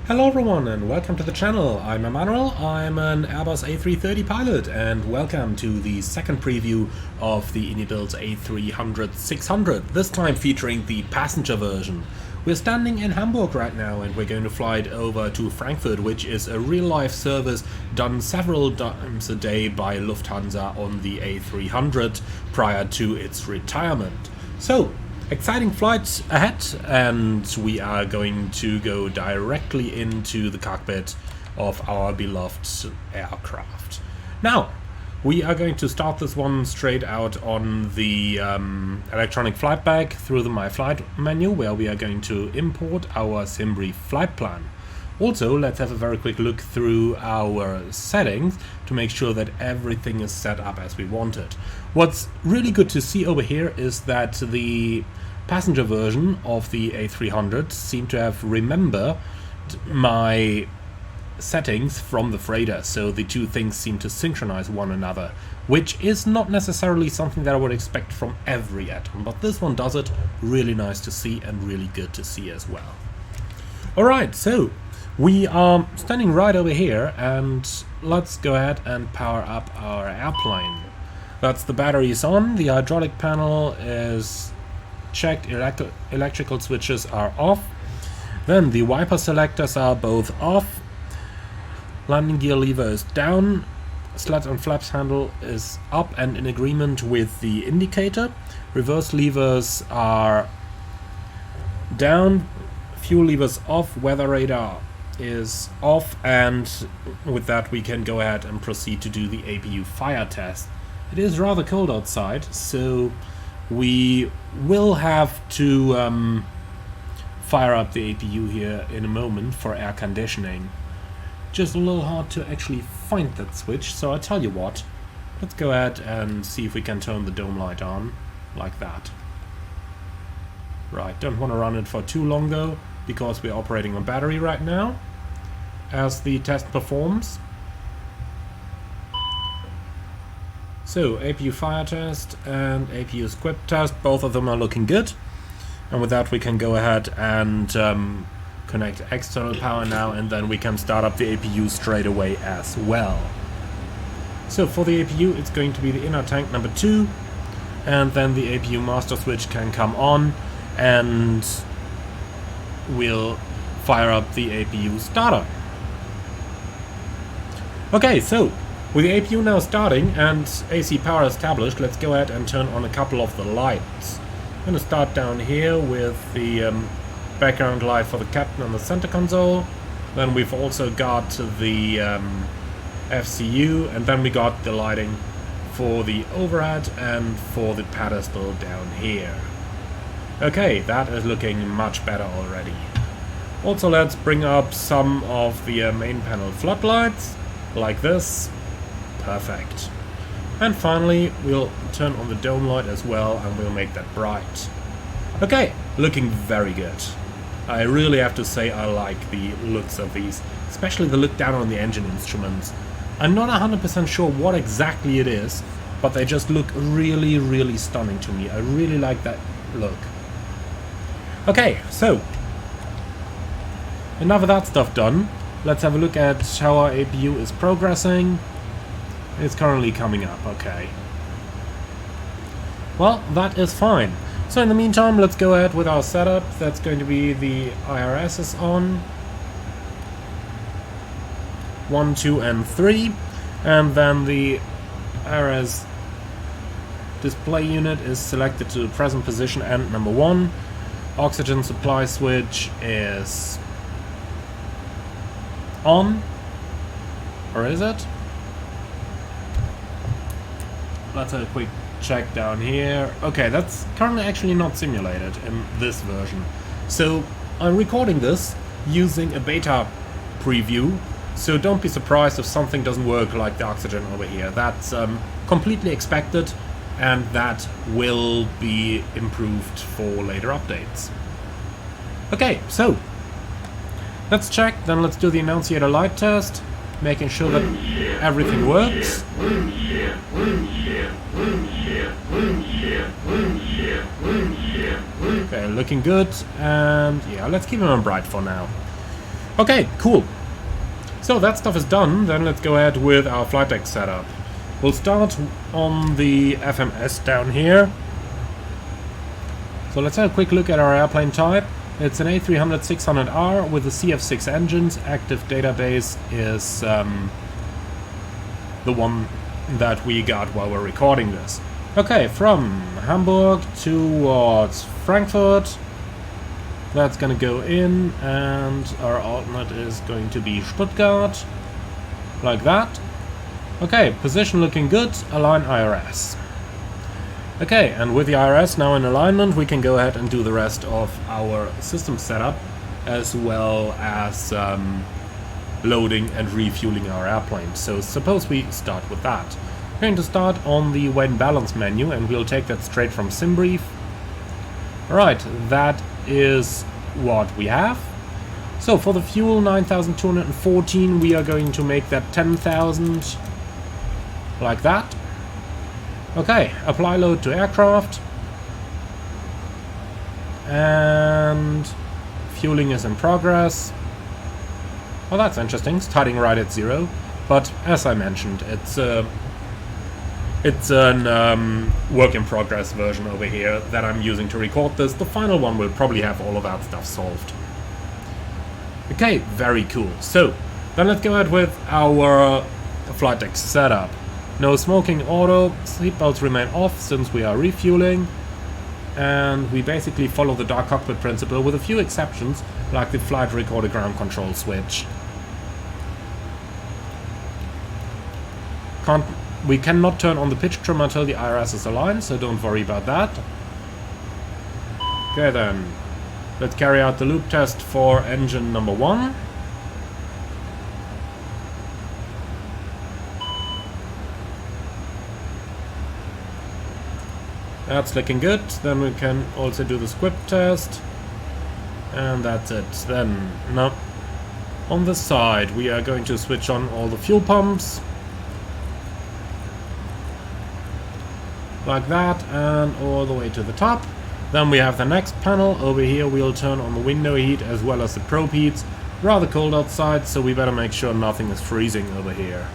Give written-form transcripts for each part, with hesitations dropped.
Hello everyone and welcome to the channel. I'm Emmanuel, I'm an Airbus A330 pilot and welcome to the second preview of the iniBuilds A300-600, this time featuring the passenger version. We're standing in Hamburg right now and we're going to fly it over to Frankfurt, which is a real-life service done several times a day by Lufthansa on the A300 prior to its retirement. So, exciting flights ahead, and we are going to go directly into the cockpit of our beloved aircraft. Now, we are going to start this one straight out on the electronic flight bag through the My Flight menu, where we are going to import our Simbrief flight plan. Also, let's have a very quick look through our settings to make sure that everything is set up as we want it. What's really good to see over here is that the passenger version of the A300 seem to have remembered my settings from the freighter, so the two things seem to synchronize one another, which is not necessarily something that I would expect from every add-on, but this one does it. Really nice to see and really good to see as well. Alright, so we are standing right over here and let's go ahead and power up our airplane. That's the batteries on, the hydraulic panel is checked, electrical switches are off, then the wiper selectors are both off, landing gear lever is down, slats and flaps handle is up and in agreement with the indicator, reverse levers are down, fuel levers off, weather radar is off, and with that we can go ahead and proceed to do the APU fire test. It is rather cold outside, so we will have to fire up the APU here in a moment for air conditioning. Just a little hard to actually find that switch, so I tell you what, let's go ahead and see if we can turn the dome light on, like that. Right, don't want to run it for too long though, because we're operating on battery right now, as the test performs. So, APU fire test and APU squib test, both of them are looking good. And with that we can go ahead and connect external power now, and then we can start up the APU straight away as well. So for the APU it's going to be the inner tank number 2, and then the APU master switch can come on and we'll fire up the APU starter. Okay, so with the APU now starting and AC power established, let's go ahead and turn on a couple of the lights. I'm going to start down here with the background light for the captain on the center console. Then we've also got the FCU, and then we got the lighting for the overhead and for the pedestal down here. Okay, that is looking much better already. Also, let's bring up some of the main panel floodlights, like this. Perfect. And finally, we'll turn on the dome light as well, and we'll make that bright. Okay, looking very good. I really have to say I like the looks of these, especially the look down on the engine instruments. I'm not 100% sure what exactly it is, but they just look really, really stunning to me. I really like that look. Okay, so enough of that stuff done. Let's have a look at how our APU is progressing. It's currently coming up, okay. Well, that is fine. So in the meantime, let's go ahead with our setup. That's going to be the IRS is on. 1, 2, and 3. And then the IRS display unit is selected to the present position and number 1. Oxygen supply switch is on. Or is it? Let's have a quick check down here. Okay, that's currently actually not simulated in this version. So I'm recording this using a beta preview, so don't be surprised if something doesn't work like the oxygen over here. That's completely expected, and that will be improved for later updates. Okay, so let's check, then let's do the annunciator light test, making sure that everything works. Okay, looking good, and yeah, let's keep him on bright for now. Okay, cool. So that stuff is done, then let's go ahead with our flight deck setup. We'll start on the FMS down here. So let's have a quick look at our airplane type. It's an A300-600R with the CF6 engines. Active database is the one that we got while we're recording this. Okay, from Hamburg towards Frankfurt. That's gonna go in, and our alternate is going to be Stuttgart. Like that. Okay, position looking good. Align IRS. Okay, and with the IRS now in alignment, we can go ahead and do the rest of our system setup, as well as loading and refueling our airplane. So suppose we start with that. We're going to start on the weight and balance menu, and we'll take that straight from SimBrief. Alright, that is what we have. So for the fuel, 9,214, we are going to make that 10,000, like that. Okay, apply load to aircraft, and fueling is in progress. Well, that's interesting, starting right at 0, but as I mentioned, it's an work in progress version over here that I'm using to record this. The final one will probably have all of that stuff solved. Okay, very cool. So then let's go ahead with our flight deck setup. No smoking auto, seatbelts remain off since we are refueling, and we basically follow the dark cockpit principle with a few exceptions, like the flight recorder ground control switch. We cannot turn on the pitch trim until the IRS is aligned, so don't worry about that. Okay then, let's carry out the loop test for engine number 1. That's looking good. Then we can also do the squib test. And that's it. Then, now, on the side, we are going to switch on all the fuel pumps. Like that, and all the way to the top. Then we have the next panel. Over here, we'll turn on the window heat as well as the probe heats. Rather cold outside, so we better make sure nothing is freezing over here.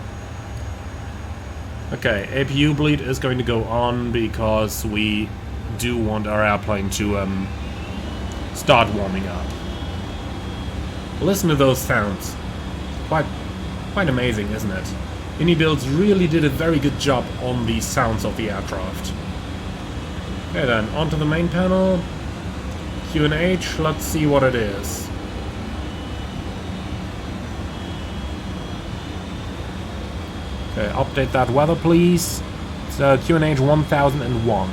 Okay, APU bleed is going to go on because we do want our airplane to start warming up. Listen to those sounds. Quite amazing, isn't it? iniBuilds really did a very good job on the sounds of the aircraft. Okay then, onto the main panel. Q&H, let's see what it is. Okay, update that weather please. It's Q&H 1001.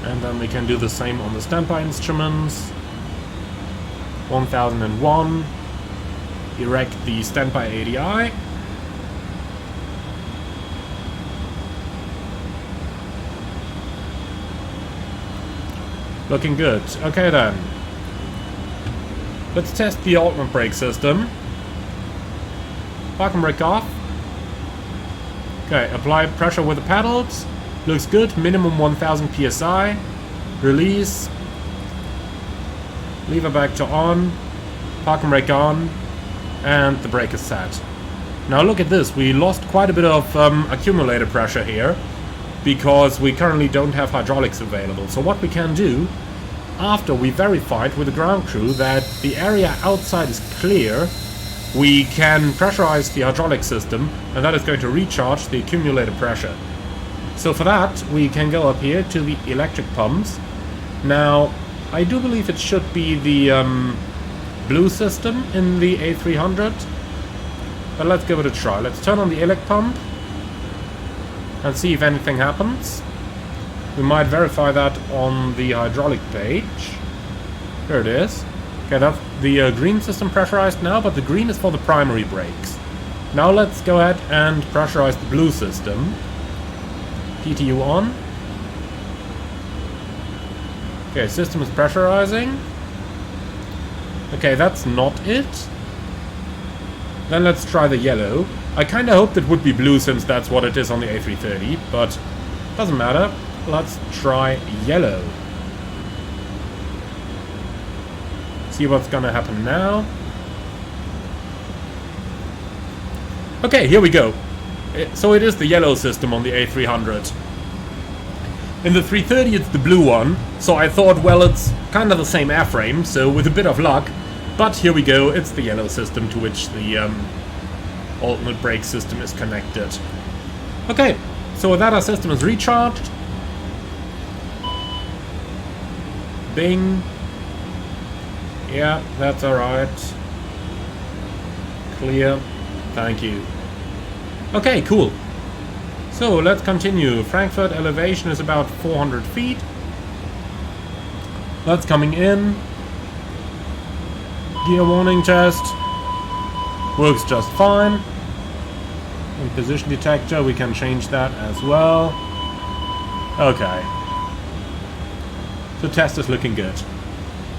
And then we can do the same on the standby instruments. 1001. Erect the standby ADI. Looking good. Okay then. Let's test the alternate brake system. Park and brake off. Okay, apply pressure with the pedals. Looks good. Minimum 1000 psi. Release. Lever back to on. Park and brake on. And the brake is set. Now look at this. We lost quite a bit of accumulator pressure here, because we currently don't have hydraulics available. So what we can do, after we verified with the ground crew that the area outside is clear, we can pressurize the hydraulic system, and that is going to recharge the accumulator pressure. So for that, we can go up here to the electric pumps. Now, I do believe it should be the blue system in the A300, but let's give it a try. Let's turn on the elec pump and see if anything happens. We might verify that on the hydraulic page. Here it is. Okay, that's the green system pressurized now, but the green is for the primary brakes. Now let's go ahead and pressurize the blue system. PTU on. Okay, system is pressurizing. Okay, that's not it. Then let's try the yellow. I kinda hoped it would be blue since that's what it is on the A330, but doesn't matter. let's try yellow. See what's gonna happen now. Okay, here we go. So it is the yellow system on the A300. In the 330 it's the blue one, so I thought, well, it's kind of the same airframe, so with a bit of luck. But here we go, it's the yellow system to which the alternate brake system is connected. Okay, so with that our system is recharged. Bing. Yeah, that's alright. Clear. Thank you. Okay, cool. So let's continue. Frankfurt elevation is about 400 feet. That's coming in. Gear warning test. Works just fine. And position detector, we can change that as well. Okay. The test is looking good.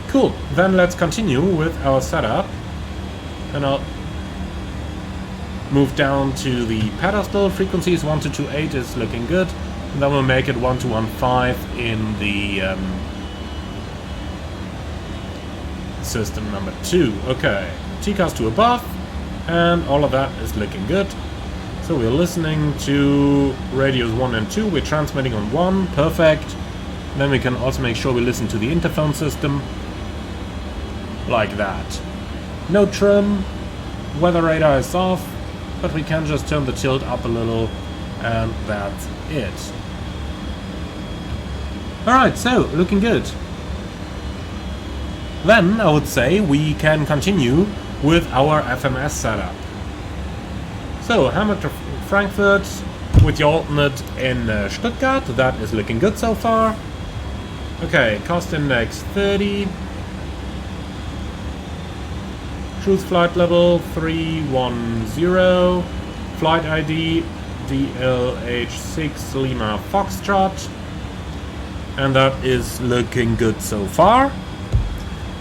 Cool, then let's continue with our setup. And I'll move down to the pedestal. Frequencies 1228 is looking good. And then we'll make it 1215 in the system number 2. Okay, TCAS to above. And all of that is looking good. So we're listening to radios 1 and 2. We're transmitting on 1. Perfect. Then we can also make sure we listen to the interphone system. Like that. No trim, weather radar is off, but we can just turn the tilt up a little, and that's it. Alright, so, looking good. Then, I would say, we can continue with our FMS setup. So, Hamburg to Frankfurt, with the alternate in Stuttgart, that is looking good so far. Okay, cost index 30. Cruise flight level 310, flight ID DLH6 Lima Foxtrot, and that is looking good so far.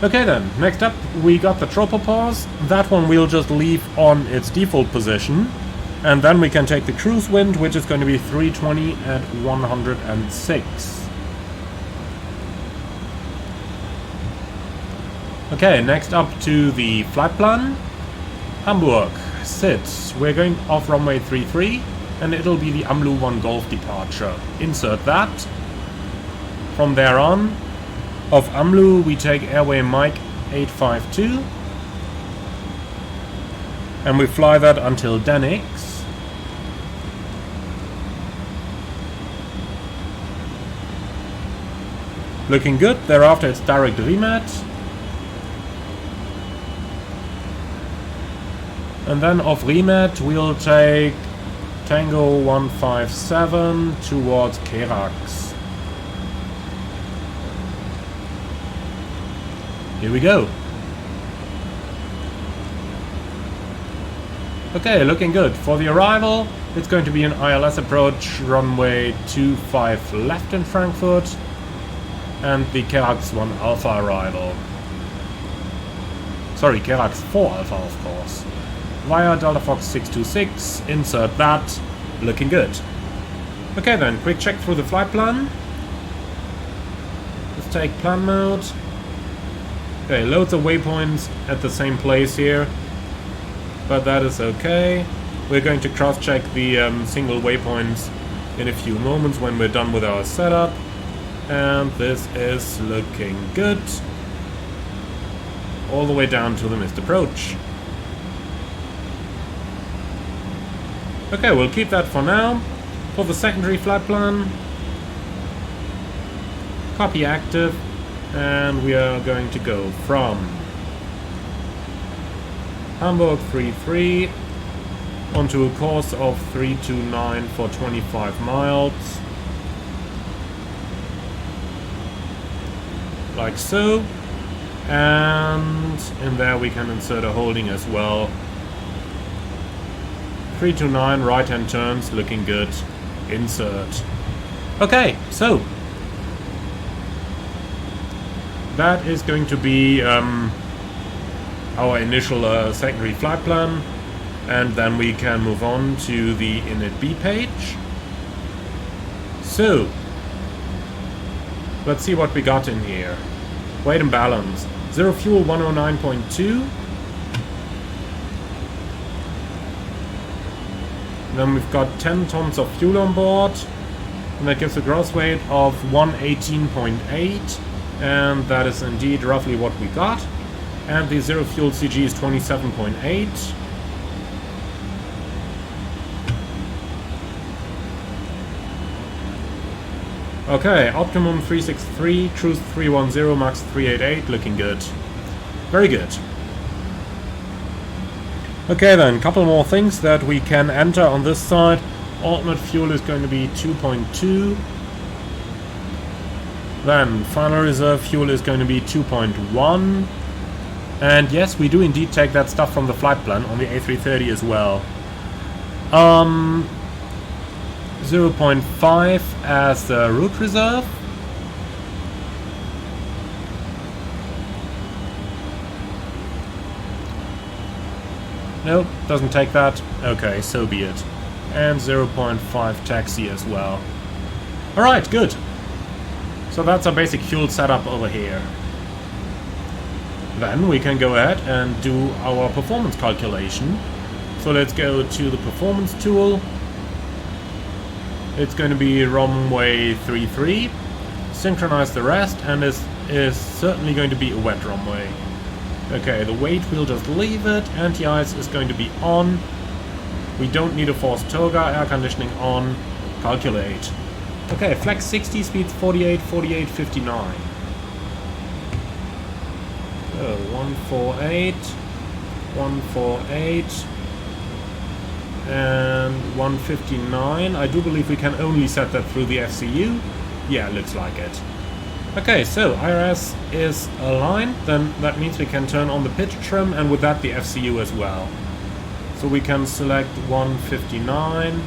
Okay then, next up we got the tropopause. That one we'll just leave on its default position, and then we can take the cruise wind, which is going to be 320 at 106. Okay, next up to the flight plan. Hamburg, sit. We're going off runway 33, and it'll be the AMLU 1 Golf departure. Insert that. From there on, of AMLU we take airway Mike 852, and we fly that until Danix. Looking good. Thereafter it's direct remat. And then off remat we'll take Tango 157 towards Kerax. Here we go. Okay, looking good. For the arrival, it's going to be an ILS approach, runway 25 left in Frankfurt, and the Kerax 1 Alpha arrival. Sorry, Kerax 4 Alpha, of course. Via Delta Fox 626, insert that, looking good. Okay then, quick check through the flight plan. Let's take plan mode. Okay, loads of waypoints at the same place here, but that is okay. We're going to cross-check the single waypoints in a few moments when we're done with our setup. And this is looking good. All the way down to the missed approach. Okay, we'll keep that for now. For the secondary flight plan, copy active, and we are going to go from Hamburg 33 onto a course of 329 for 25 miles. Like so. And in there we can insert a holding as well. 329 right hand turns, looking good. Insert. Okay, so that is going to be our initial secondary flight plan, and then we can move on to the init B page. So Let's see what we got in here. Weight and balance. 0 fuel 109.2. Then we've got 10 tons of fuel on board. And that gives a gross weight of 118.8. And that is indeed roughly what we got. And the 0 fuel CG is 27.8. Okay, optimum 363, cruise 310, max 388, looking good. Very good. Okay then, couple more things that we can enter on this side. Alternate fuel is going to be 2.2. Then final reserve fuel is going to be 2.1. And yes, we do indeed take that stuff from the flight plan on the A330 as well. 0.5 as the route reserve. Nope, doesn't take that. Okay, so be it. And 0.5 taxi as well. Alright, good. So that's our basic fuel setup over here. Then we can go ahead and do our performance calculation. So let's go to the performance tool. It's going to be runway 33. Synchronize the rest, and is certainly going to be a wet runway. Okay, the weight, we'll just leave it. Anti-ice is going to be on. We don't need a forced toga. Air conditioning on. Calculate. Okay, flex 60, speeds 48, 48, 59. So 148, 148, and 159. I do believe we can only set that through the FCU. Yeah, looks like it. Okay, so IRS is aligned, then that means we can turn on the pitch trim, and with that the FCU as well. So we can select 159.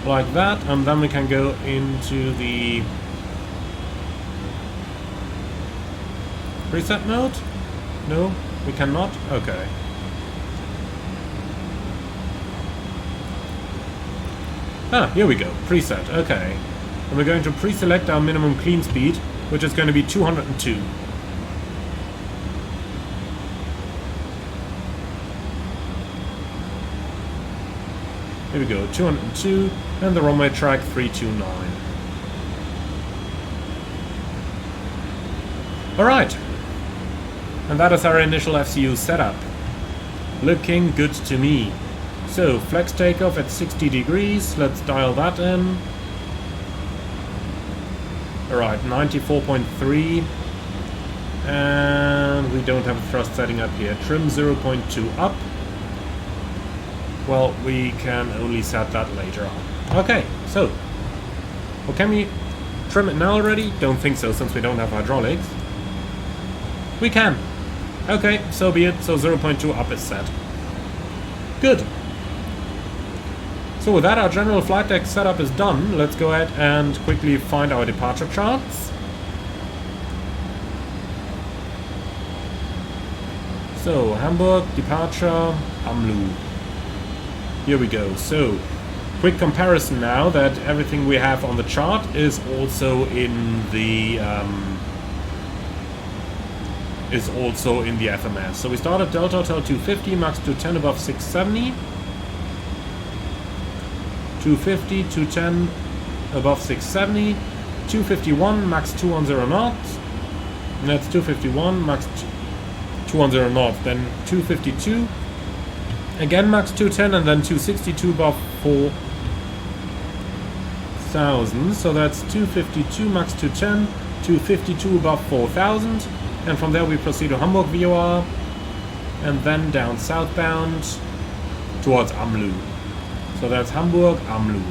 Like that, and then we can go into the preset mode? No, we cannot? Okay. Ah, here we go. Preset. Okay. And we're going to pre-select our minimum clean speed, which is going to be 202. Here we go. 202. And the runway track 329. Alright. And that is our initial FCU setup. Looking good to me. So, flex takeoff at 60 degrees, let's dial that in. Alright, 94.3. And we don't have a thrust setting up here. Trim 0.2 up. Well, we can only set that later on. Okay, so. Well, can we trim it now already? Don't think so, since we don't have hydraulics. We can. Okay, so be it. So 0.2 up is set. Good. So with that, our general flight deck setup is done. Let's go ahead and quickly find our departure charts. So, Hamburg, departure, AMLU. Here we go. So, quick comparison now that everything we have on the chart is also in the FMS. So we start at Delta Hotel 250, max 210 above 670. 250, 210 above 670, 251, max 210 knots, and that's 251, max 210 knots, then 252, again max 210, and then 262 above 4,000, so that's 252, max 210, 252 above 4,000, and from there we proceed to Hamburg VOR, and then down southbound towards AMLU. So that's Hamburg, AMLU.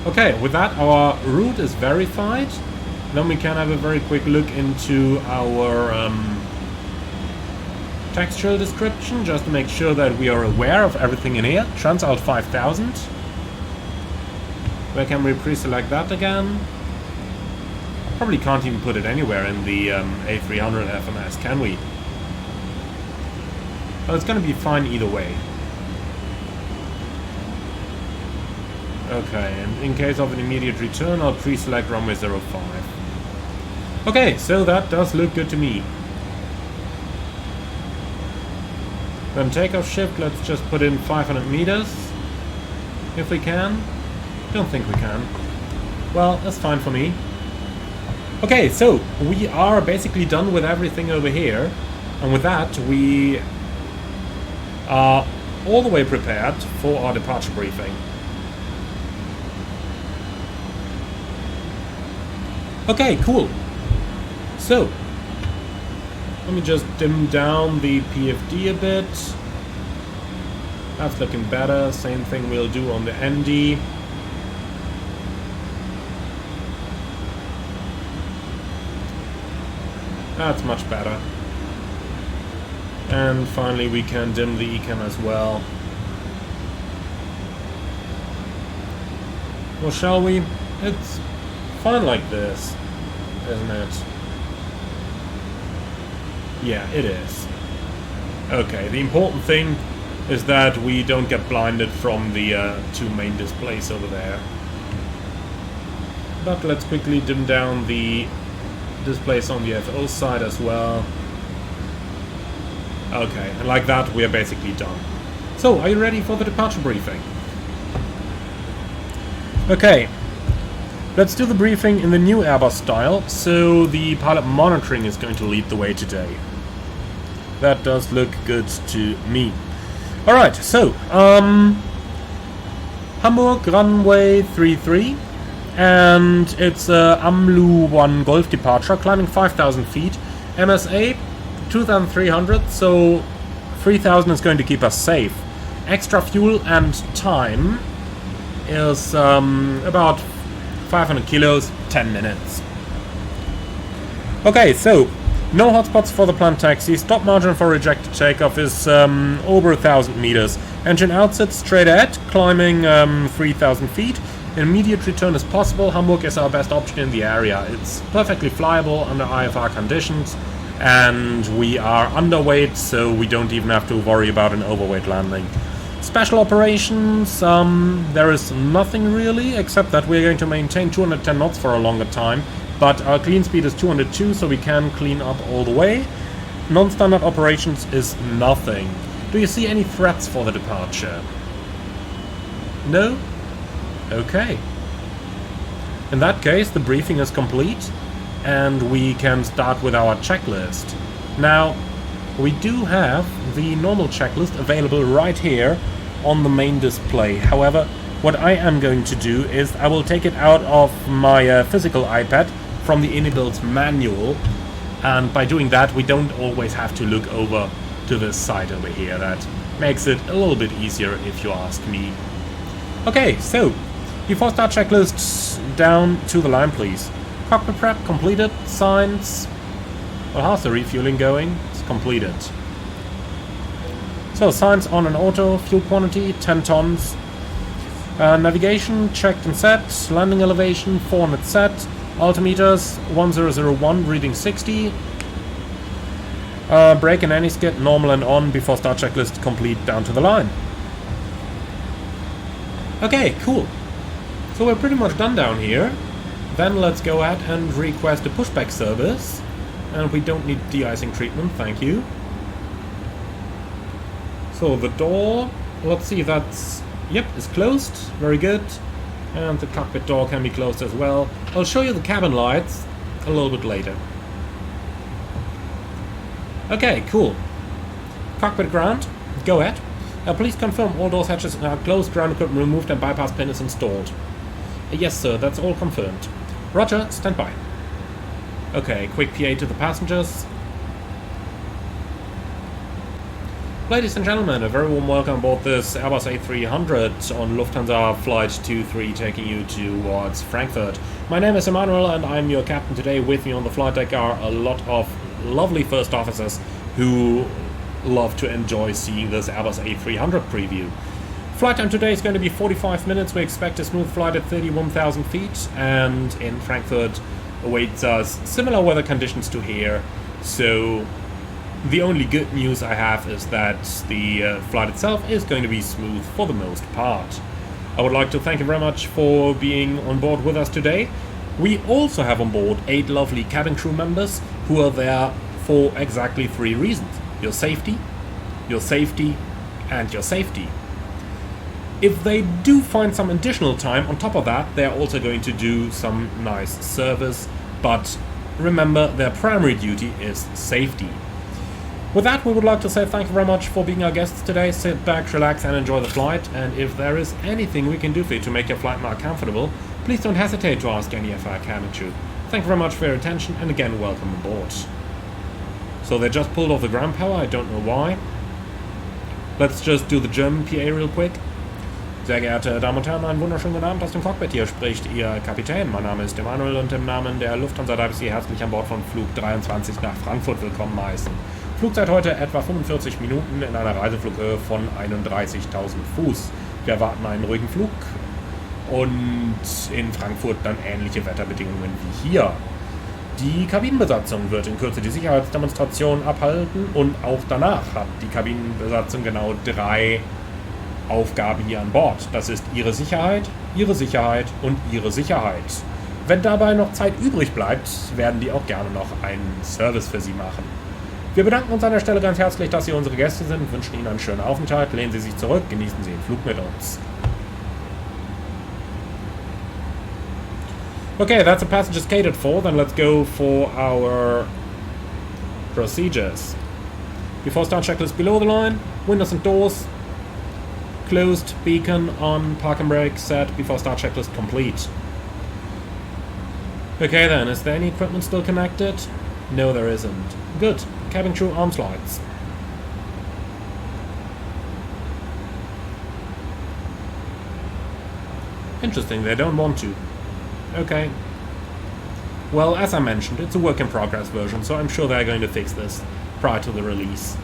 Okay, with that our route is verified. Then we can have a very quick look into our textual description, just to make sure that we are aware of everything in here. Transalt 5000. Where can we pre-select that again? Probably can't even put it anywhere in the A300 FMS, can we? Well, it's going to be fine either way. Okay, and in case of an immediate return, I'll pre-select runway 05. Okay, so that does look good to me. Then takeoff shift, let's just put in 500 meters. If we can. Don't think we can. Well, that's fine for me. Okay, so we are basically done with everything over here. And with that, we are all the way prepared for our departure briefing. Okay, cool. So, let me just dim down the PFD a bit. That's looking better. Same thing we'll do on the ND. That's much better. And finally we can dim the Ecam as well. Well, shall we? It's fine like this, isn't it? Yeah, it is. Okay, the important thing is that we don't get blinded from the two main displays over there. But let's quickly dim down the displays on the FO side as well. Okay, and like that we are basically done. So, are you ready for the departure briefing? Okay, let's do the briefing in the new Airbus style. So the pilot monitoring is going to lead the way today. That does look good to me. Alright, so Hamburg runway 33, and it's a AMLU 1 Golf departure, climbing 5,000 feet, MSA 2,300, so 3,000 is going to keep us safe. Extra fuel and time is about 500 kilos, 10 minutes. Okay, so no hotspots for the planned taxi. Stop margin for rejected takeoff is over 1,000 meters. Engine outsits straight ahead, climbing 3,000 feet. Immediate return is possible. Hamburg is our best option in the area. It's perfectly flyable under IFR conditions, and we are underweight, so we don't even have to worry about an overweight landing. Special operations, there is nothing really, except that we're going to maintain 210 knots for a longer time, but our clean speed is 202, so we can clean up all the way. Non-standard operations is nothing. Do you see any threats for the departure? No? Okay. In that case, the briefing is complete, and we can start with our checklist. Now, we do have the normal checklist available right here on the main display. However, what I am going to do is I will take it out of my physical iPad from the iniBuilds manual, and by doing that we don't always have to look over to this side over here. That makes it a little bit easier if you ask me. Okay, so before start checklists, down to the line please. Cockpit prep completed, signs. Well, how's the refueling going? It's completed. So, signs on and auto, fuel quantity 10 tons. Navigation checked and set, landing elevation 400 set, altimeters 1001 reading 60. Brake and anti-skid normal and on before start checklist complete, down to the line. Okay, cool. So we're pretty much done down here. Then let's go ahead and request a pushback service. And we don't need de-icing treatment, thank you. So the door, let's see if that's, yep, it's closed, very good. And the cockpit door can be closed as well. I'll show you the cabin lights a little bit later. Okay, cool. Cockpit ground, go ahead. Please confirm all doors, hatches are closed, ground equipment removed and bypass pin is installed. Yes sir, that's all confirmed. Roger, stand by. Okay, quick PA to the passengers. Ladies and gentlemen, a very warm welcome aboard this Airbus A300 on Lufthansa Flight 23 taking you towards Frankfurt. My name is Emmanuel and I'm your captain today. With me on the flight deck are a lot of lovely first officers who love to enjoy seeing this Airbus A300 preview. Flight time today is going to be 45 minutes. We expect a smooth flight at 31,000 feet, and in Frankfurt awaits us similar weather conditions to here. So the only good news I have is that the flight itself is going to be smooth for the most part. I would like to thank you very much for being on board with us today. We also have on board 8 lovely cabin crew members who are there for exactly 3 reasons. Your safety, and your safety. If they do find some additional time on top of that, they're also going to do some nice service, but remember, their primary duty is safety. With that, we would like to say thank you very much for being our guests today. Sit back, relax, and enjoy the flight. And if there is anything we can do for you to make your flight more comfortable, please don't hesitate to ask any of our cabin crew. Thank you very much for your attention, and again, welcome aboard. So they just pulled off the ground power, I don't know why. Let's just do the German PA real quick. Sehr geehrte Damen und Herren, einen wunderschönen guten Abend aus dem Cockpit. Hier spricht Ihr Kapitän. Mein Name ist Emanuel und im Namen der Lufthansa darf ich Sie herzlich an Bord von Flug 23 nach Frankfurt willkommen heißen. Flugzeit heute etwa 45 Minuten in einer Reiseflughöhe von 31.000 Fuß. Wir erwarten einen ruhigen Flug und in Frankfurt dann ähnliche Wetterbedingungen wie hier. Die Kabinenbesatzung wird in Kürze die Sicherheitsdemonstration abhalten und auch danach hat die Kabinenbesatzung genau 3 Aufgaben hier an Bord. Das ist Ihre Sicherheit und Ihre Sicherheit. Wenn dabei noch Zeit übrig bleibt, werden die auch gerne noch einen Service für Sie machen. Wir bedanken uns an der Stelle ganz herzlich, dass Sie unsere Gäste sind, wünschen Ihnen einen schönen Aufenthalt, lehnen Sie sich zurück, genießen Sie den Flug mit uns. Okay, that's the passengers catered for, then let's go for our procedures. Before start checklist below the line, windows and doors closed, beacon on, park and brake set, before start checklist complete. Okay then, is there any equipment still connected? No, there isn't. Good. Cabin crew arms lights. Interesting, they don't want to. Okay. Well, as I mentioned, it's a work in progress version, so I'm sure they're going to fix this prior to the release.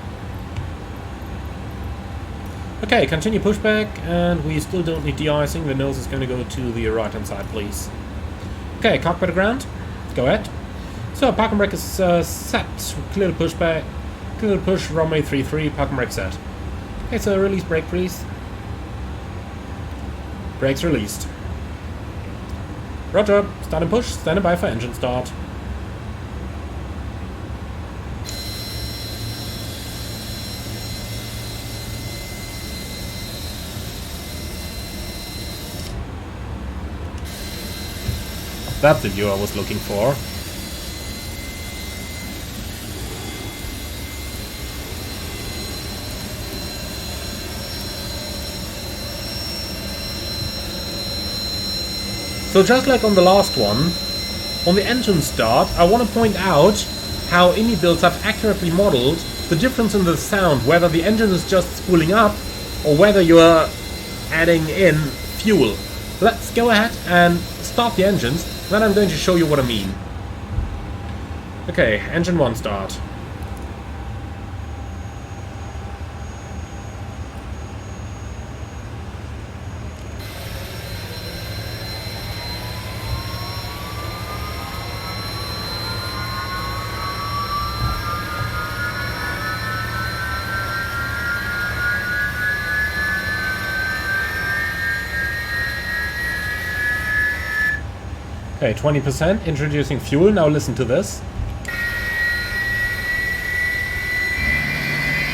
Okay, continue pushback, and we still don't need de-icing. The nose is going to go to the right hand side, please. Okay, cockpit ground. Go ahead. So, park and brake is set. Clear the pushback. Clear the push, runway 33, park and brake set. Okay, so release brake, please. Brakes released. Roger, start and push, standing by for engine start. That's the view I was looking for. So just like on the last one, on the engine start, I want to point out how iniBuilds have accurately modeled the difference in the sound, whether the engine is just spooling up or whether you are adding in fuel. Let's go ahead and start the engines, then I'm going to show you what I mean. Okay, engine 1 start. Okay, 20%, introducing fuel. Now listen to this.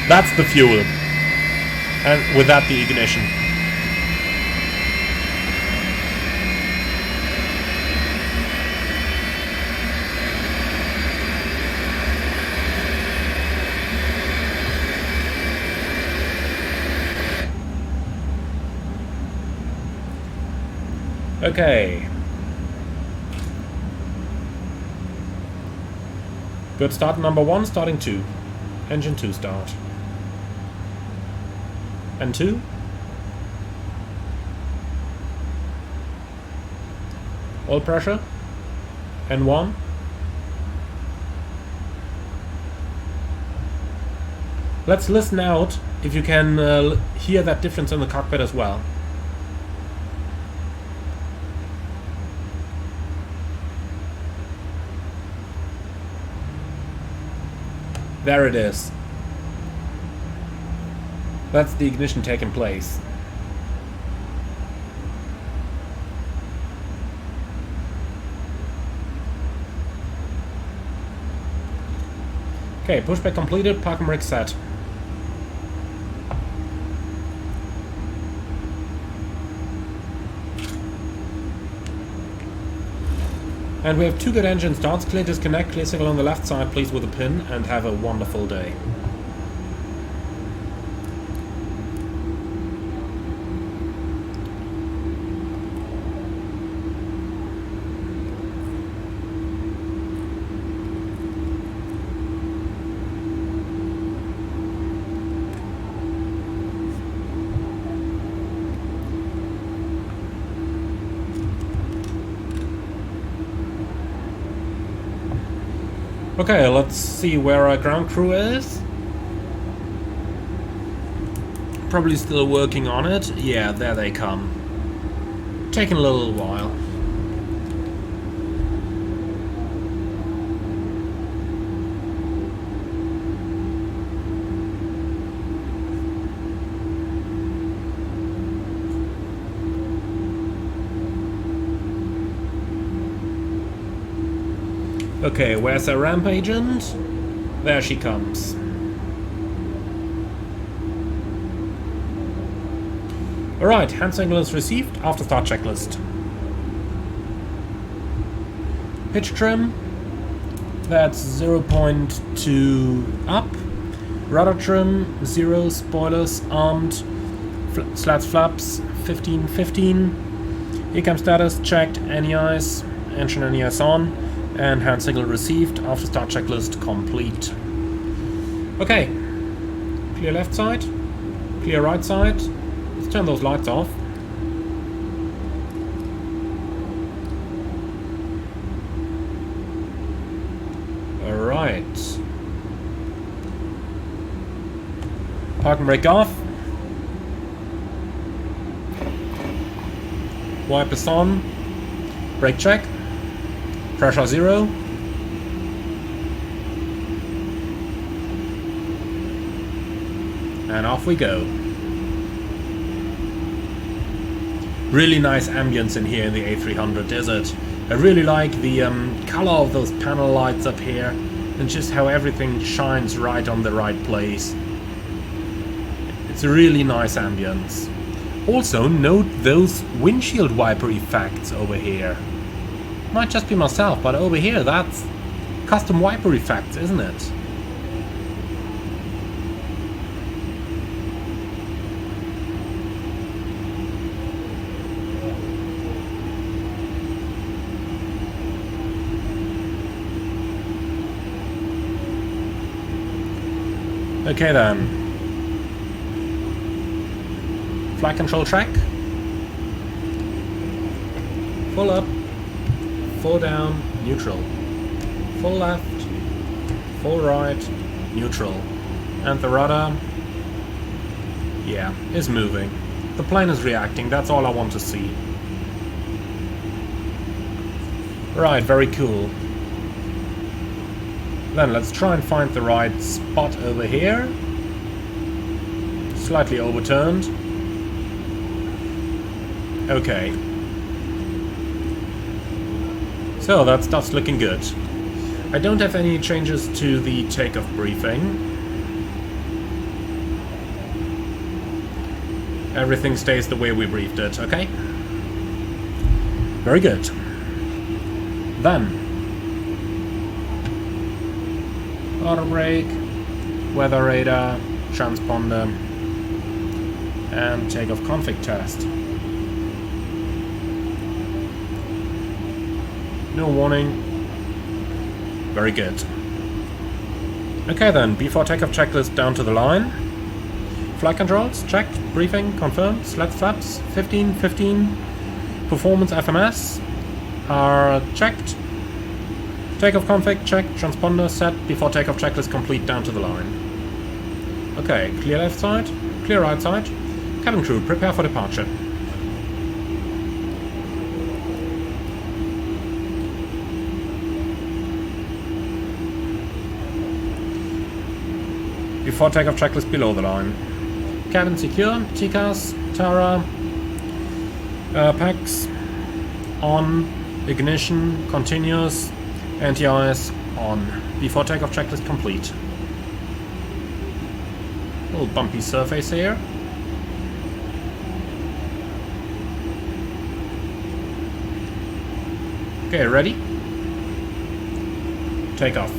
That's the fuel. And with that, the ignition. Okay. Good start number 1, starting 2. Engine 2 start. And 2. Oil pressure. And 1. Let's listen out if you can hear that difference in the cockpit as well. There it is. That's the ignition taking place. Okay, pushback completed, park and brake set. And we have 2 good engine starts, clear disconnect, clear signal on the left side, please with a pin, and have a wonderful day. Okay, let's see where our ground crew is. Probably still working on it. Yeah, there they come. Taking a little while. Okay, where's our ramp agent? There she comes. Alright, hand signal is received, after start checklist. Pitch trim, that's 0.2 up. Rudder trim, 0, spoilers, armed, slats flaps, 15. ECAM status, checked, NEIs, engine NEIs on. And hand signal received, after start checklist complete. Okay, clear left side, clear right side. Let's turn those lights off. Alright. Park and brake off. Wipers on. Brake check. Pressure 0. And off we go. Really nice ambience in here in the A300, is it? I really like the color of those panel lights up here and just how everything shines right on the right place. It's a really nice ambience. Also, note those windshield wiper effects over here. Might just be myself, but over here that's custom wiper effects, isn't it? Okay then. Flight control track. Full up. Full down, neutral. Full left, full right, neutral. And the rudder, yeah, is moving. The plane is reacting, that's all I want to see. Right, very cool. Then let's try and find the right spot over here. Slightly overturned. Okay. So that stuff's looking good. I don't have any changes to the takeoff briefing. Everything stays the way we briefed it, okay? Very good. Then auto brake, weather radar, transponder, and takeoff config test. No warning. Very good. Okay then, before takeoff checklist down to the line. Flight controls, checked, briefing, confirmed, slats flaps, 15. Performance FMS are checked. Takeoff config, checked, transponder set, before takeoff checklist complete down to the line. Okay, clear left side, clear right side. Cabin crew, prepare for departure. Before takeoff checklist below the line. Cabin secure, TCAS, Tara, packs on, ignition, continuous, anti-ice on. Before takeoff checklist complete. Little bumpy surface here. Okay, ready? Take off.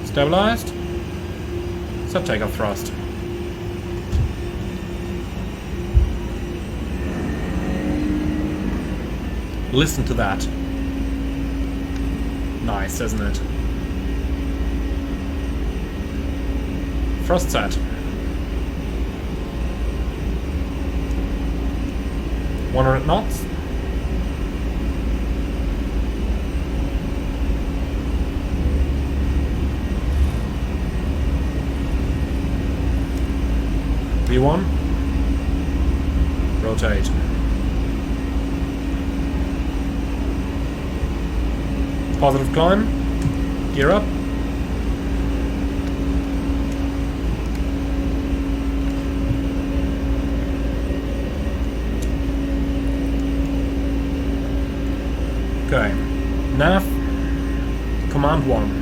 Stabilized. Set takeoff thrust. Listen to that. Nice, isn't it? Thrust set. 100 knots. V1. Rotate. Positive climb. Gear up. Okay. Nav. Command 1.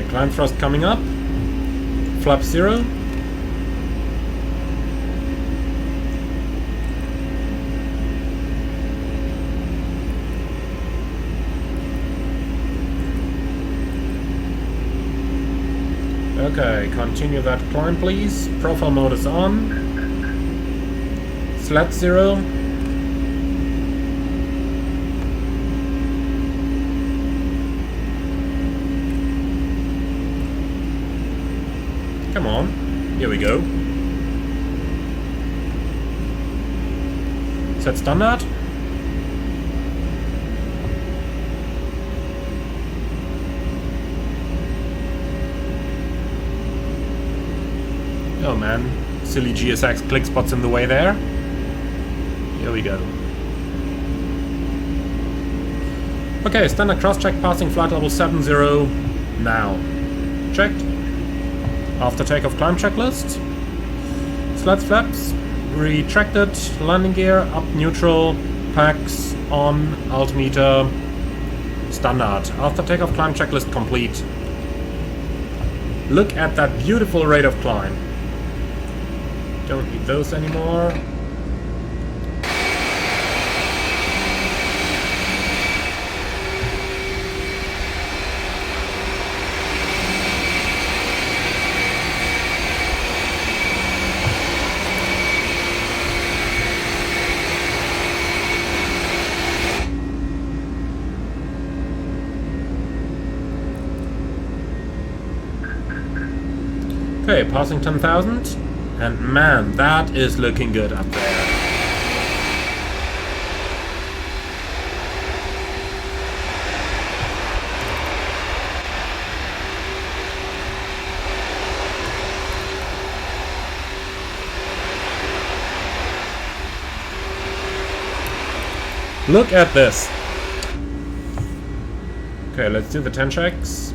Climb thrust coming up. Flap 0. Okay, continue that climb please. Profile mode is on. Slat 0. Come on, here we go. Set standard. Oh man, silly GSX click spots in the way there. Here we go. Okay, standard cross check passing flight level 70 now. Checked. After takeoff climb checklist. Slats flaps, retracted, landing gear, up neutral, packs, on, altimeter, standard. After takeoff climb checklist complete. Look at that beautiful rate of climb. Don't need those anymore. Okay, passing 10,000, and man, that is looking good up there. Look at this. Okay, let's do the 10 checks.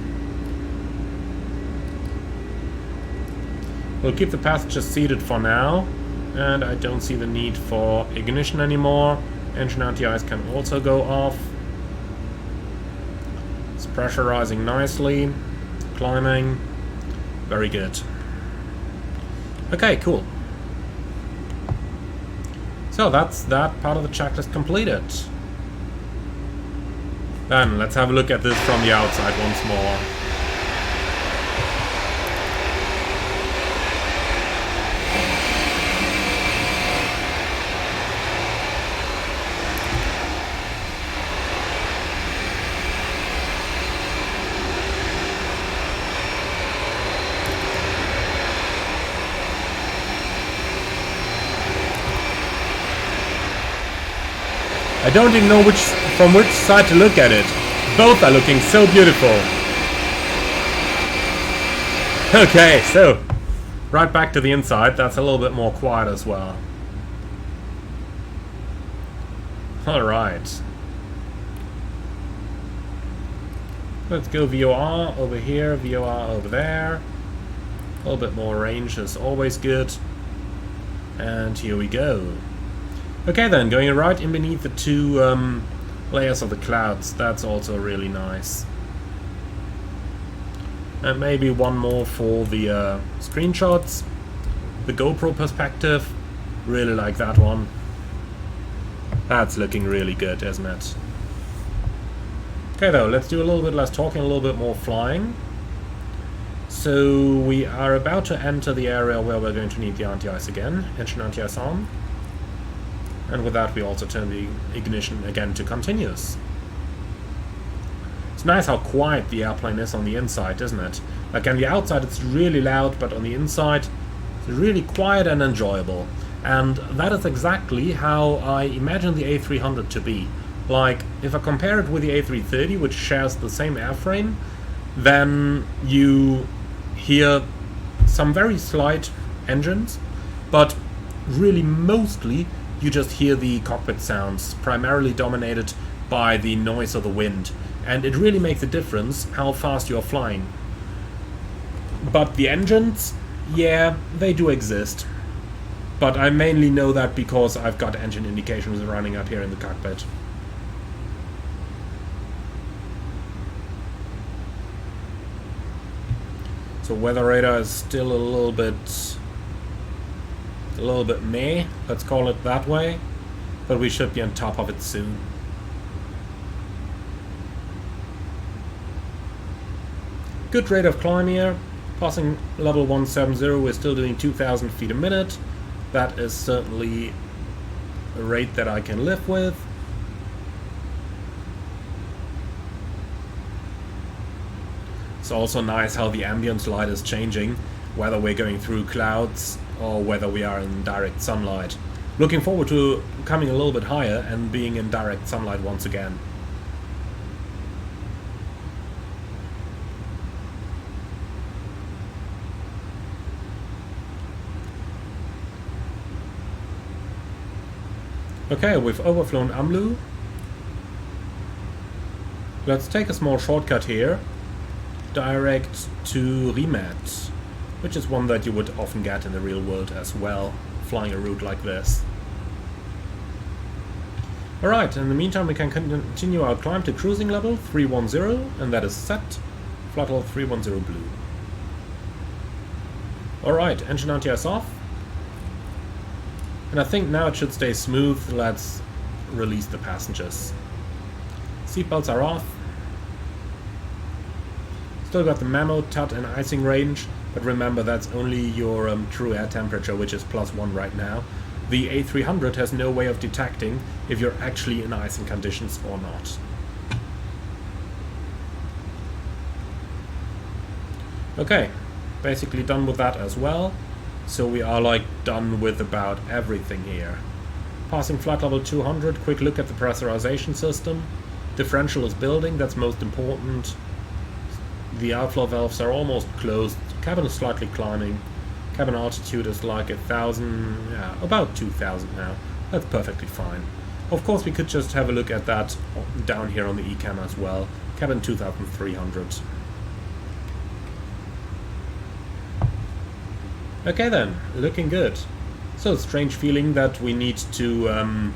We'll keep the passengers seated for now, and I don't see the need for ignition anymore. Engine anti-ice can also go off. It's pressurizing nicely, climbing, very good. Okay, cool. So that's that part of the checklist completed. Then let's have a look at this from the outside once more. I don't even know from which side to look at it. Both are looking so beautiful. Okay, so right back to the inside. That's a little bit more quiet as well. Alright. Let's go VOR over here, VOR over there. A little bit more range is always good. And here we go. Okay then, going right in beneath the two layers of the clouds. That's also really nice. And maybe one more for the screenshots. The GoPro perspective. Really like that one. That's looking really good, isn't it? Okay though, let's do a little bit less talking, a little bit more flying. So we are about to enter the area where we're going to need the anti-ice again. Engine anti-ice on. And with that we also turn the ignition again to continuous. It's nice how quiet the airplane is on the inside, isn't it? Like on the outside it's really loud, but on the inside it's really quiet and enjoyable. And that is exactly how I imagine the A300 to be. Like, if I compare it with the A330, which shares the same airframe, then you hear some very slight engines, but really mostly you just hear the cockpit sounds, primarily dominated by the noise of the wind. And it really makes a difference how fast you're flying. But the engines, yeah, they do exist. But I mainly know that because I've got engine indications running up here in the cockpit. So weather radar is still a little bit meh, let's call it that way, but we should be on top of it soon. Good rate of climb here, passing level 170, we're still doing 2,000 feet a minute. That is certainly a rate that I can live with. It's also nice how the ambient light is changing, whether we're going through clouds or whether we are in direct sunlight. Looking forward to coming a little bit higher and being in direct sunlight once again. Okay, we've overflown Amlu. Let's take a small shortcut here. Direct to Rimet, which is one that you would often get in the real world as well, flying a route like this. Alright, in the meantime we can continue our climb to cruising level 310, and that is set. Flight level 310 blue. Alright, engine anti-ice off. And I think now it should stay smooth. Let's release the passengers. Seatbelts are off. Still got the memo, tut and icing range, but remember that's only your true air temperature, which is +1 right now. The A300 has no way of detecting if you're actually in icing conditions or not. Okay, basically done with that as well. So we are like done with about everything here. Passing flight level 200, quick look at the pressurization system. Differential is building, that's most important. The outflow valves are almost closed. Cabin is slightly climbing. Cabin altitude is like 1,000, yeah, about 2,000 now. That's perfectly fine. Of course we could just have a look at that down here on the eCam as well. Cabin 2,300. Okay then, looking good. So strange feeling that we need to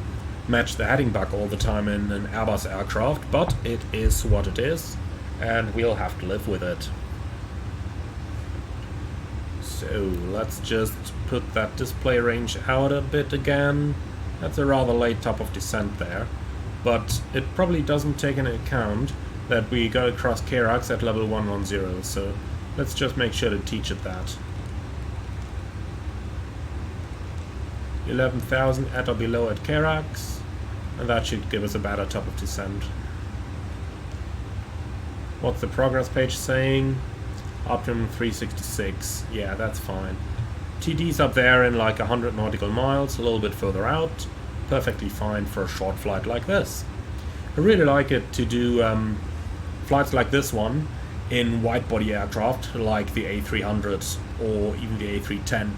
match the heading back all the time in an Airbus aircraft, but it is what it is, and we'll have to live with it. So let's just put that display range out a bit again. That's a rather late top of descent there, but it probably doesn't take into account that we got across Karax at level 110, so let's just make sure to teach it that. 11,000 at or below at Karax, and that should give us a better top of descent. What's the progress page saying? Optimum 366. Yeah, that's fine. TD's up there in like 100 nautical miles, a little bit further out. Perfectly fine for a short flight like this. I really like it to do flights like this one in wide-body aircraft like the A300 or even the A310.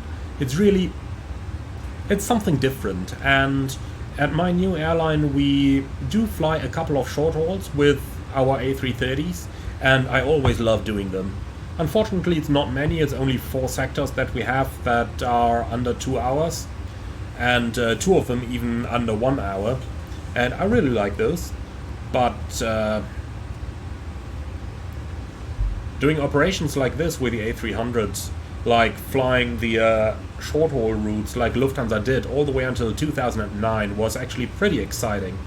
It's something different, and at my new airline we do fly a couple of short hauls with our A330s, and I always love doing them. Unfortunately, it's not many, it's only 4 sectors that we have that are under 2 hours, and 2 of them even under 1 hour, and I really like those. But doing operations like this with the A300s, like flying the short-haul routes like Lufthansa did all the way until 2009, was actually pretty exciting.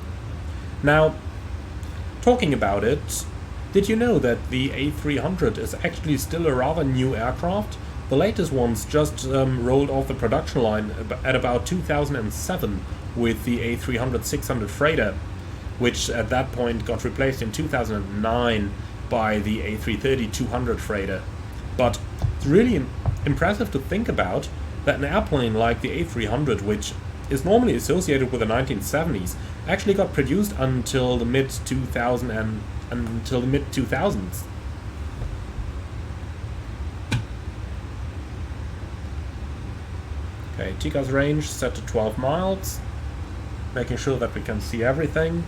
Now, talking about it, did you know that the A300 is actually still a rather new aircraft? The latest ones just rolled off the production line at about 2007 with the A300-600 freighter, which at that point got replaced in 2009 by the A330-200 freighter. But it's really impressive to think about that an airplane like the A300, which is normally associated with the 1970s, actually got produced until the mid-2000s. Okay, TCAS range set to 12 miles, making sure that we can see everything.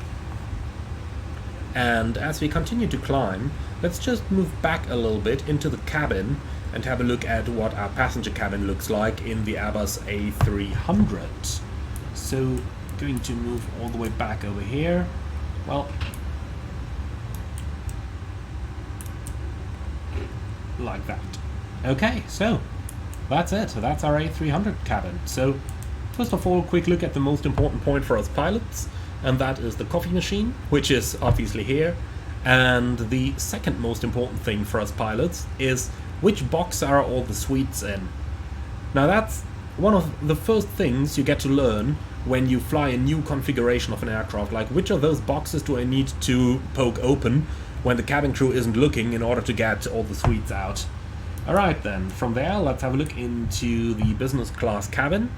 And as we continue to climb, let's just move back a little bit into the cabin and have a look at what our passenger cabin looks like in the Airbus A300. So, going to move all the way back over here. Well, like that. Okay, so that's it. That's our A300 cabin. So, first of all, quick look at the most important point for us pilots, and that is the coffee machine, which is obviously here. And the second most important thing for us pilots is which box are all the suites in. Now that's one of the first things you get to learn when you fly a new configuration of an aircraft, like which of those boxes do I need to poke open when the cabin crew isn't looking in order to get all the suites out. Alright then, from there let's have a look into the business class cabin.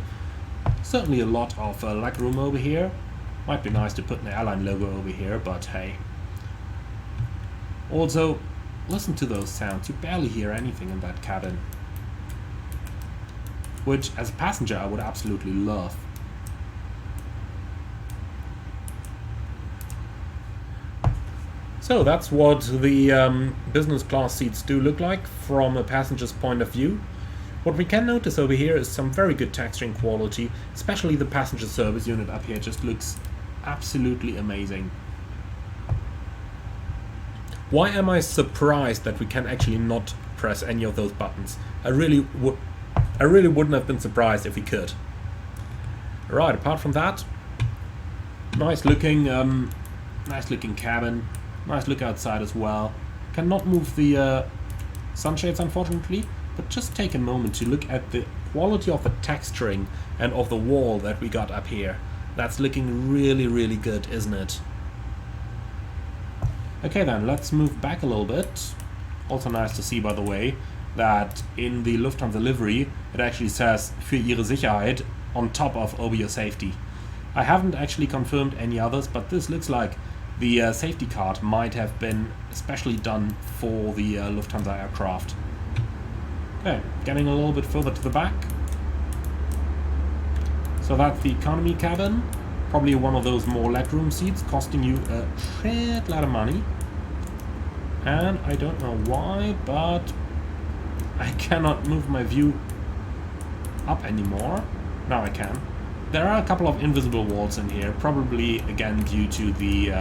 Certainly a lot of legroom over here. Might be nice to put an airline logo over here, but hey. Also, listen to those sounds. You barely hear anything in that cabin, which as a passenger I would absolutely love. So that's what the business class seats do look like from a passenger's point of view. What we can notice over here is some very good texturing quality, especially the passenger service unit up here just looks absolutely amazing. Why am I surprised that we can actually not press any of those buttons? I really wouldn't have been surprised if we could. Right, apart from that, nice looking cabin. Nice look outside as well. Cannot move the sunshades unfortunately, but just take a moment to look at the quality of the texturing and of the wall that we got up here. That's looking really, really good, isn't it? Okay then, let's move back a little bit. Also nice to see, by the way, that in the Lufthansa livery it actually says "Für Ihre Sicherheit" on top of "Over your safety." I haven't actually confirmed any others, but this looks like the safety card might have been especially done for the Lufthansa aircraft. Okay, getting a little bit further to the back. So that's the economy cabin. Probably one of those more legroom seats, costing you a shit lot of money. And I don't know why, but I cannot move my view up anymore. Now I can. There are a couple of invisible walls in here, probably again due to the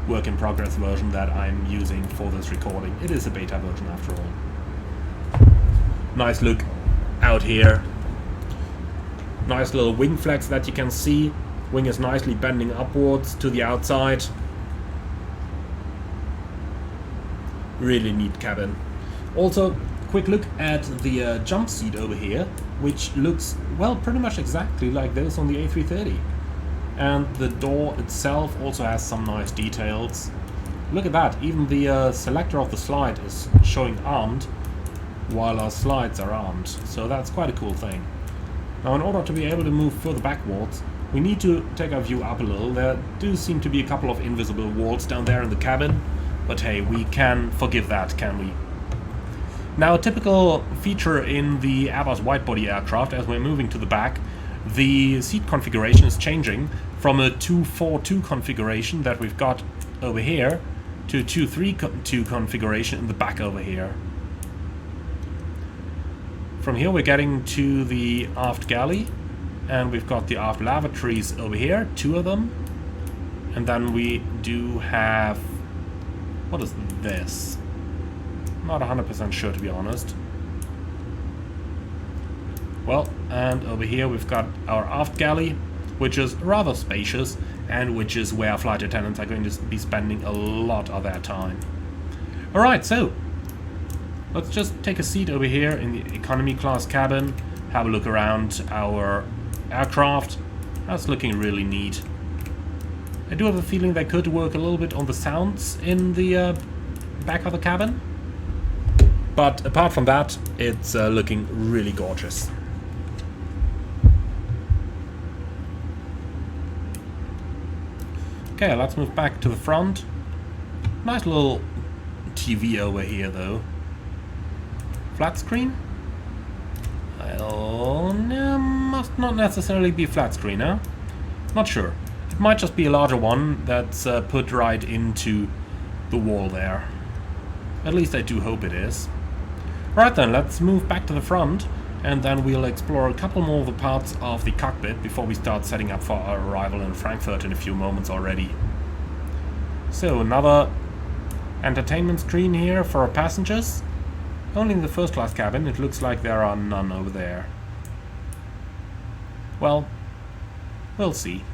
work-in-progress version that I'm using for this recording. It is a beta version after all. Nice look out here. Nice little wing flex that you can see. Wing is nicely bending upwards to the outside. Really neat cabin. Also, quick look at the jump seat over here, which looks, well, pretty much exactly like those on the A330. And the door itself also has some nice details. Look at that, even the selector of the slide is showing armed, while our slides are armed, so that's quite a cool thing. Now in order to be able to move further backwards, we need to take our view up a little. There do seem to be a couple of invisible walls down there in the cabin, but hey, we can forgive that, can we? Now a typical feature in the Airbus widebody aircraft, as we're moving to the back, the seat configuration is changing from a 2-4-2 configuration that we've got over here to 232 configuration in the back over here. From here we're getting to the aft galley, and we've got the aft lavatories over here, 2 of them. And then we do have... what is this? Not 100% sure, to be honest. Well, and over here we've got our aft galley, which is rather spacious, and which is where flight attendants are going to be spending a lot of their time. Alright, so let's just take a seat over here in the economy class cabin, have a look around our aircraft. That's looking really neat. I do have a feeling they could work a little bit on the sounds in the back of the cabin. But apart from that, it's looking really gorgeous. Okay, let's move back to the front. Nice little TV over here, though. Flat screen? Well, no, must not necessarily be flat screen, huh? Not sure. It might just be a larger one that's put right into the wall there. At least I do hope it is. Right then, let's move back to the front, and then we'll explore a couple more of the parts of the cockpit before we start setting up for our arrival in Frankfurt in a few moments already. So, another entertainment screen here for our passengers. Only in the first class cabin. It looks like there are none over there. Well, we'll see.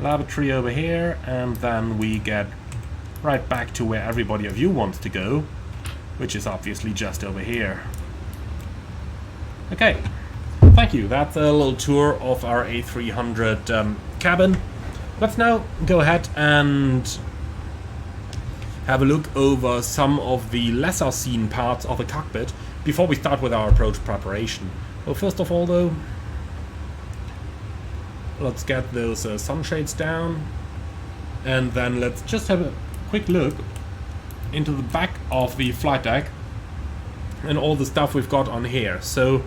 Lavatory over here, and then we get right back to where everybody of you wants to go, which is obviously just over here. Okay, thank you. That's a little tour of our A300 cabin. Let's now go ahead and have a look over some of the lesser seen parts of the cockpit before we start with our approach preparation. Well, first of all though, let's get those sunshades down, and then let's just have a quick look into the back of the flight deck and all the stuff we've got on here. So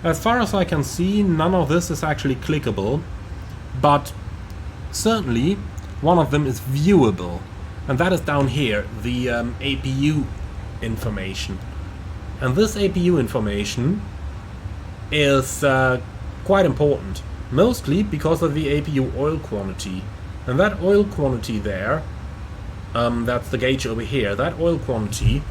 as far as I can see, none of this is actually clickable, but certainly one of them is viewable, and that is down here, the APU information. And this APU information is quite important, mostly because of the APU oil quantity. And that oil quantity there, that's the gauge over here, that oil quantity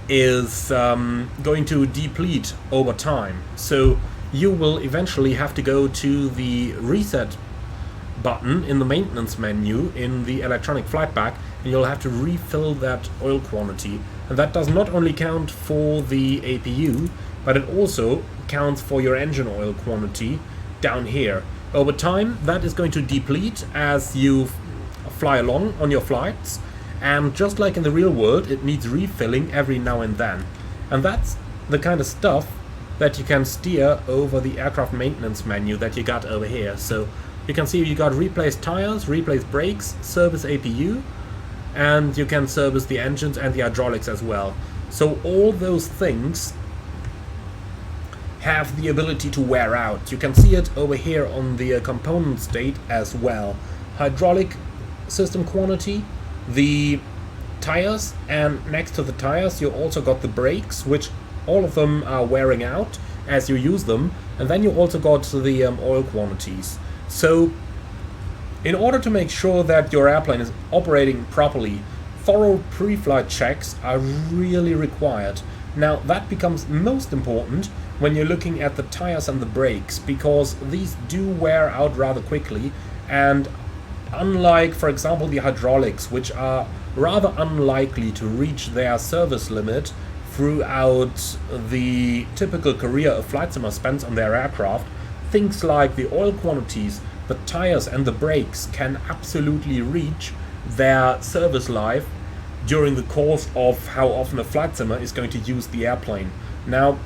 is going to deplete over time. So you will eventually have to go to the reset button in the maintenance menu in the electronic flight pack, and you'll have to refill that oil quantity. And that does not only count for the APU, but it also counts for your engine oil quantity down here. Over time, that is going to deplete as you fly along on your flights, and just like in the real world, it needs refilling every now and then. And that's the kind of stuff that you can steer over the aircraft maintenance menu that you got over here. So you can see you got replace tires, replace brakes, service APU, and you can service the engines and the hydraulics as well. So all those things have the ability to wear out. You can see it over here on the component state as well. Hydraulic system quantity, the tires, and next to the tires you also got the brakes, which all of them are wearing out as you use them, and then you also got the oil quantities. So in order to make sure that your airplane is operating properly, thorough pre-flight checks are really required. Now that becomes most important when you're looking at the tires and the brakes, because these do wear out rather quickly, and unlike, for example, the hydraulics, which are rather unlikely to reach their service limit throughout the typical career a flight simmer spends on their aircraft, things like the oil quantities, the tires and the brakes can absolutely reach their service life during the course of how often a flight simmer is going to use the airplane. Now,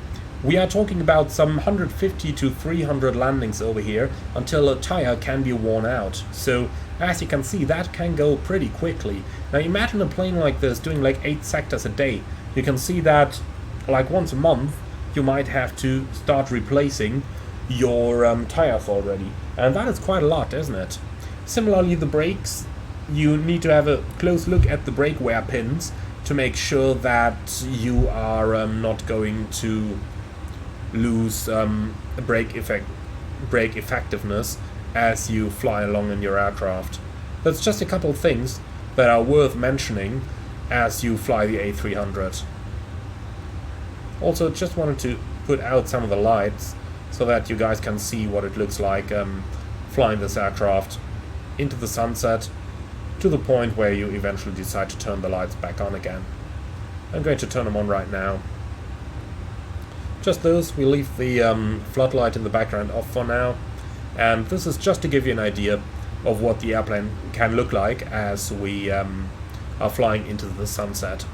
we are talking about some 150 to 300 landings over here until a tire can be worn out. So as you can see, that can go pretty quickly. Now imagine a plane like this doing like 8 sectors a day. You can see that like once a month you might have to start replacing your tires already. And that is quite a lot, isn't it? Similarly, the brakes, you need to have a close look at the brake wear pins to make sure that you are not going to lose brake effectiveness as you fly along in your aircraft. That's just a couple of things that are worth mentioning as you fly the A300. Also, just wanted to put out some of the lights so that you guys can see what it looks like flying this aircraft into the sunset to the point where you eventually decide to turn the lights back on again. I'm going to turn them on right now. Just those, we leave the floodlight in the background off for now, and this is just to give you an idea of what the airplane can look like as we are flying into the sunset.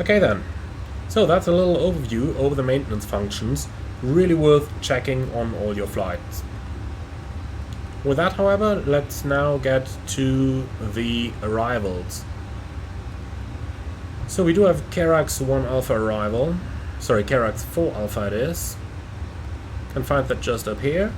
Okay then, so that's a little overview over the maintenance functions, really worth checking on all your flights. With that, however, let's now get to the arrivals. So we do have Karax 1 Alpha arrival, sorry, Karax 4 Alpha it is. Can find that just up here.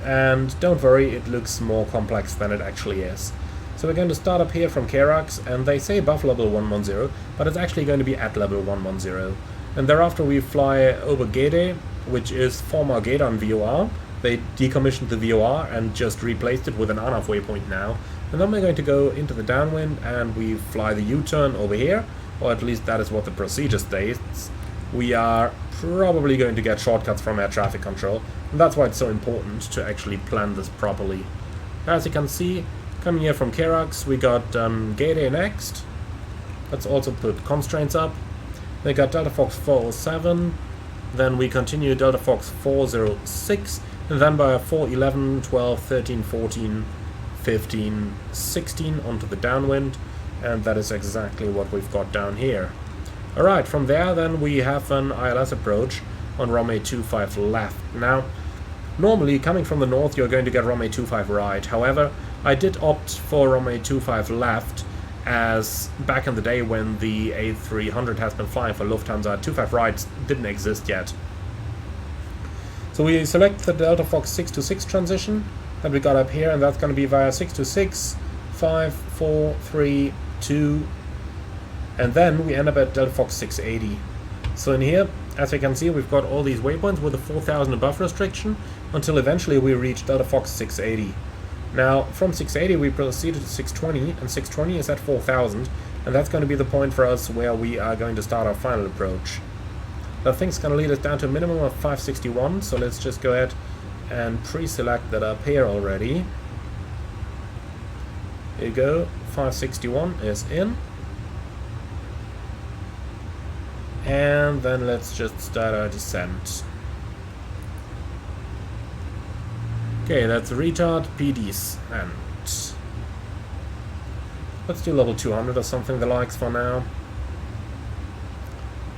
And don't worry, it looks more complex than it actually is. So we're going to start up here from Karax, and they say above level 110, but it's actually going to be at level 110. And thereafter we fly over Gede, which is former Gedan VOR. They decommissioned the VOR and just replaced it with an ANAV waypoint now. And then we're going to go into the downwind and we fly the U-turn over here, or at least that is what the procedure states. We are probably going to get shortcuts from air traffic control, and that's why it's so important to actually plan this properly. As you can see, coming here from Karax, we got Gede next. Let's also put constraints up. We got Delta Fox 407, then we continue Delta Fox 406, and then by 411, 12, 13, 14, 15, 16 onto the downwind, and that is exactly what we've got down here. Alright, from there then we have an ILS approach on runway 25 left. Now, normally coming from the north you're going to get runway 25 right, however, I did opt for runway 25 left, as back in the day when the A300 has been flying for Lufthansa, 25 right didn't exist yet. So we select the Delta Fox 626 transition that we got up here, and that's going to be via 626, 5, 4, 3, 2, and then we end up at Delta Fox 680. So in here, as you can see, we've got all these waypoints with a 4,000 above restriction until eventually we reach Delta Fox 680. Now, from 680 we proceeded to 620, and 620 is at 4,000, and that's going to be the point for us where we are going to start our final approach. That thing's going to lead us down to a minimum of 561, so let's just go ahead and pre-select that up here already. Here you go, 561 is in. And then let's just start our descent. Okay, that's retard, PDs, and let's do level 200 or something the likes for now.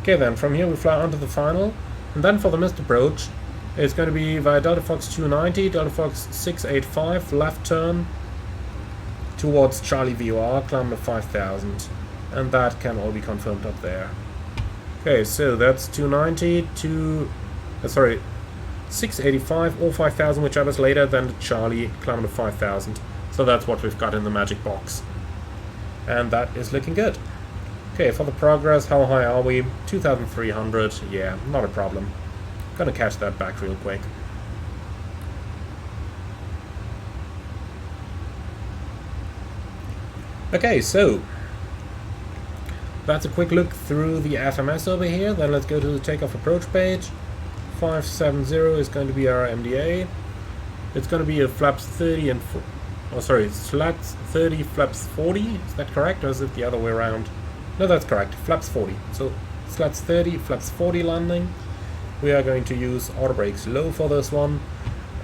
Okay then, from here we fly onto the final, and then for the missed approach, it's going to be via Delta Fox 290, Delta Fox 685, left turn towards Charlie VOR, climb to 5,000, and that can all be confirmed up there. Okay, so that's 290 to, 685 or 5,000, whichever's later, then the Charlie, climb to 5,000. So that's what we've got in the magic box. And that is looking good. Okay, for the progress, how high are we? 2,300, yeah, not a problem. Gonna catch that back real quick. Okay, so that's a quick look through the FMS over here. Then let's go to the takeoff approach page. 570 is going to be our MDA. It's going to be a flaps 30 and slats 30, flaps 40. Is that correct, or is it the other way around? No, that's correct. Flaps 40. So slats 30, flaps 40 landing. We are going to use auto brakes low for this one,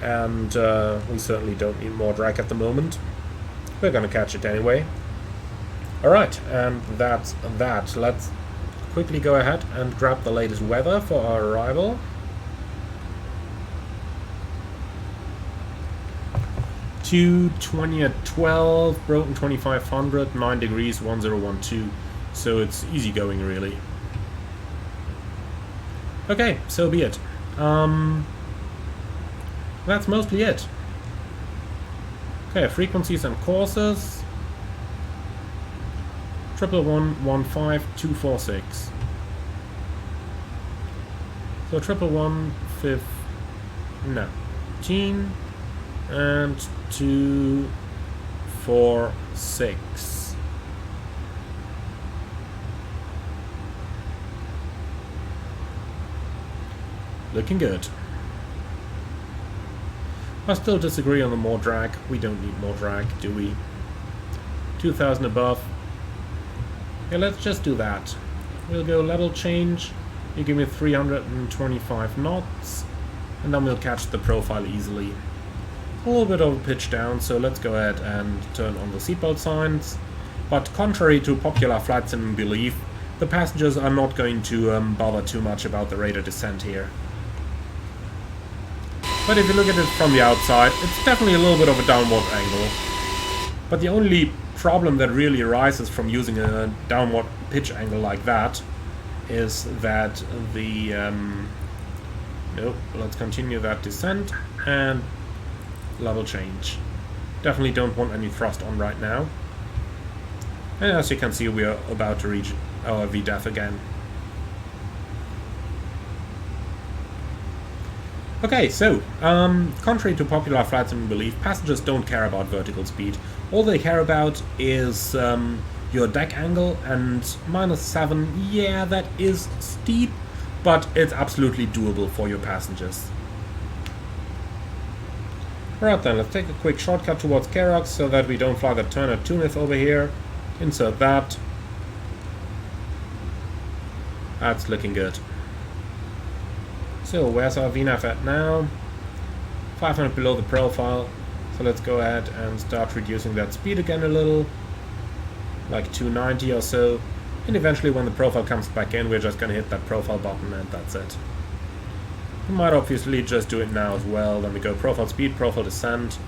and we certainly don't need more drag at the moment. We're going to catch it anyway. Alright, and that's that. Let's quickly go ahead and grab the latest weather for our arrival. 220 at 12, Broughton 2500, 9 degrees, 1012. So it's easy going, really. Okay, so be it. That's mostly it. Okay, frequencies and courses. 111-15246. So 111-15 and 246. Looking good. I still disagree on the more drag. We don't need more drag, do we? 2000 above. Yeah, let's just do that. We'll go level change. You give me 325 knots, and then we'll catch the profile easily. A little bit of a pitch down, so let's go ahead and turn on the seatbelt signs. But contrary to popular flight sim belief, the passengers are not going to bother too much about the rate of descent here. But if you look at it from the outside, it's definitely a little bit of a downward angle. But the only problem that really arises from using a downward pitch angle like that is that the... nope, let's continue that descent and level change. Definitely don't want any thrust on right now. And as you can see, we are about to reach our VDEF again. Okay, so, contrary to popular flight sim belief, passengers don't care about vertical speed. All they care about is your deck angle, and -7, yeah, that is steep, but it's absolutely doable for your passengers. Alright then, let's take a quick shortcut towards Kerox so that we don't fly the Turner Tunith over here. Insert that. That's looking good. So, where's our VNAV at now? 500 below the profile. So let's go ahead and start reducing that speed again a little. Like 290 or so. And eventually when the profile comes back in, we're just going to hit that profile button and that's it. We might obviously just do it now as well. Then we go profile speed, profile descent.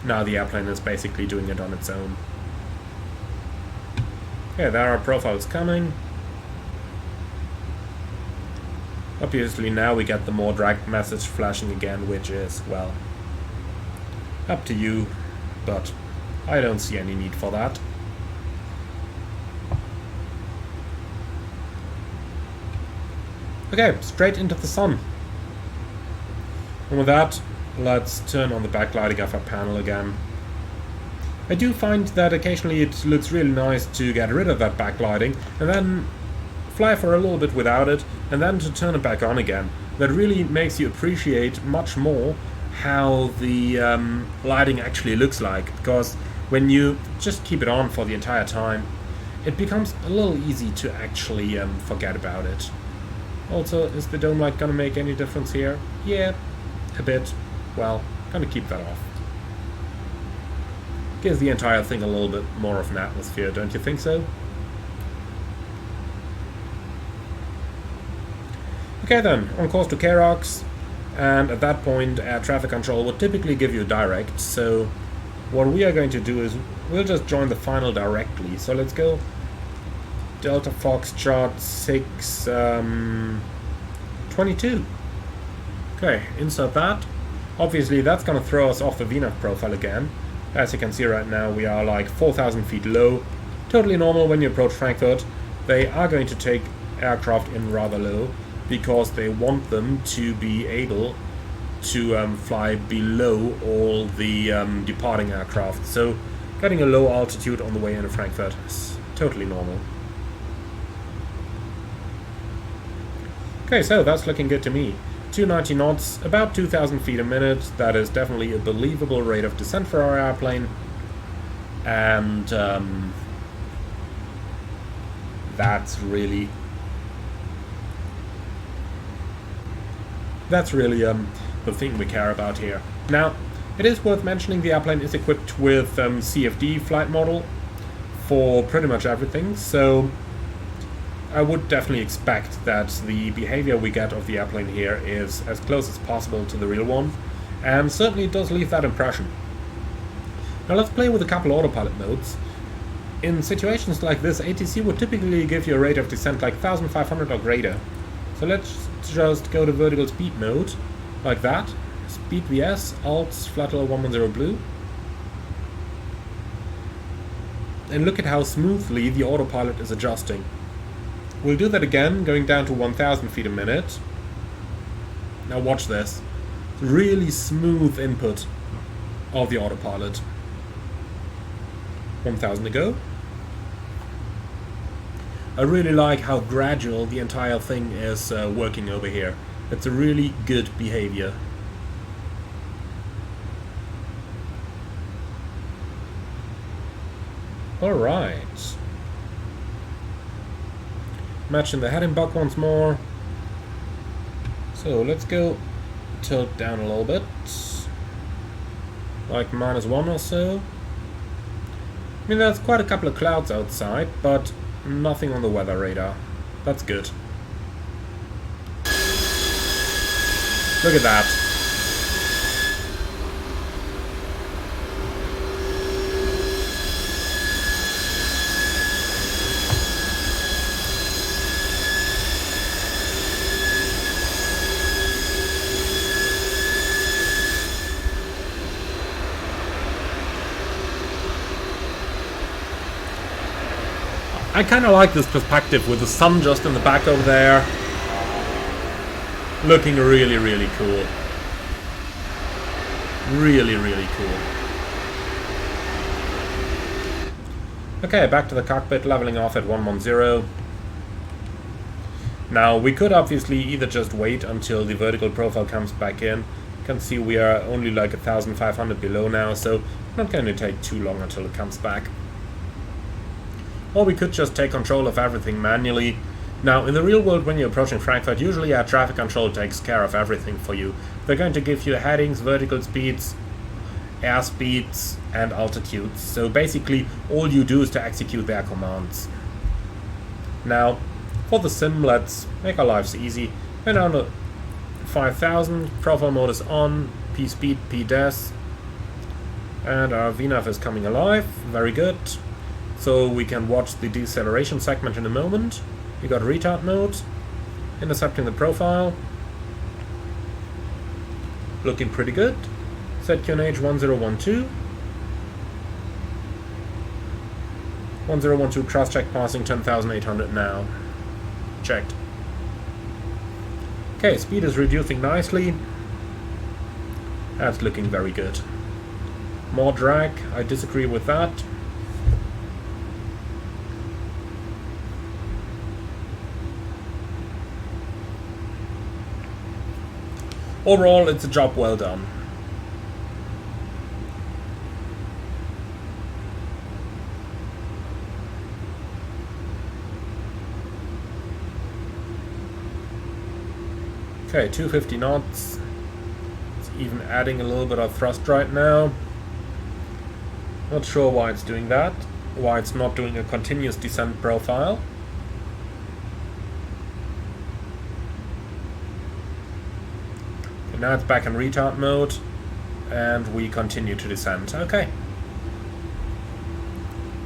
Now the airplane is basically doing it on its own. Okay, there our profile is coming. Obviously now we get the more drag message flashing again, which is, well, up to you, but I don't see any need for that. Okay, straight into the sun. And with that, let's turn on the backlighting of our panel again. I do find that occasionally it looks really nice to get rid of that backlighting and then fly for a little bit without it, and then to turn it back on again. That really makes you appreciate much more how the lighting actually looks like, because when you just keep it on for the entire time, it becomes a little easy to actually forget about it. Also, is the dome light gonna make any difference here? Yeah, a bit. Well, gonna keep that off. Gives the entire thing a little bit more of an atmosphere, don't you think so? Okay then, on course to Kerox, and at that point air traffic control would typically give you direct, so what we are going to do is we'll just join the final directly. So let's go Delta Foxtrot 622. Okay, insert that. Obviously that's going to throw us off the VNAV profile again. As you can see right now we are like 4,000 feet low. Totally normal when you approach Frankfurt. They are going to take aircraft in rather low, because they want them to be able to fly below all the departing aircraft. So getting a low altitude on the way into Frankfurt is totally normal. Okay, so that's looking good to me. 290 knots, about 2,000 feet a minute. That is definitely a believable rate of descent for our airplane. And that's really the thing we care about here. Now, it is worth mentioning the airplane is equipped with CFD flight model for pretty much everything, so I would definitely expect that the behavior we get of the airplane here is as close as possible to the real one, and certainly it does leave that impression. Now let's play with a couple autopilot modes. In situations like this, ATC would typically give you a rate of descent like 1,500 or greater. So let's just go to vertical speed mode, like that. Speed VS, alt, flatter 110 blue. and look at how smoothly the autopilot is adjusting. We'll do that again, going down to 1000 feet a minute. Now watch this. Really smooth input of the autopilot. 1000 to go. I really like how gradual the entire thing is working over here. It's a really good behavior. Alright. Matching the heading buck once more. So let's go tilt down a little bit. Like -1 or so. I mean, there's quite a couple of clouds outside, but nothing on the weather radar. That's good. Look at that. I kind of like this perspective with the sun just in the back over there. Looking really, really cool. Really, really cool. Okay, back to the cockpit, leveling off at 110. Now, we could obviously either just wait until the vertical profile comes back in. You can see we are only like 1,500 below now, so not going to take too long until it comes back. Or we could just take control of everything manually. Now, in the real world, when you're approaching Frankfurt, usually air traffic control takes care of everything for you. They're going to give you headings, vertical speeds, air speeds, and altitudes. So basically, all you do is to execute their commands. Now, for the sim, let's make our lives easy. We're down to 5,000, profile mode is on, P-speed, P-des, and our VNAV is coming alive, very good. So we can watch the deceleration segment in a moment. We got retard mode, intercepting the profile. Looking pretty good. Set QNH 1012. 1012 cross check passing 10,800 now. Checked. Okay, speed is reducing nicely. That's looking very good. More drag, I disagree with that. Overall, it's a job well done. Okay, 250 knots. It's even adding a little bit of thrust right now. Not sure why it's doing that. Why it's not doing a continuous descent profile. Now it's back in retard mode, and we continue to descend. Okay.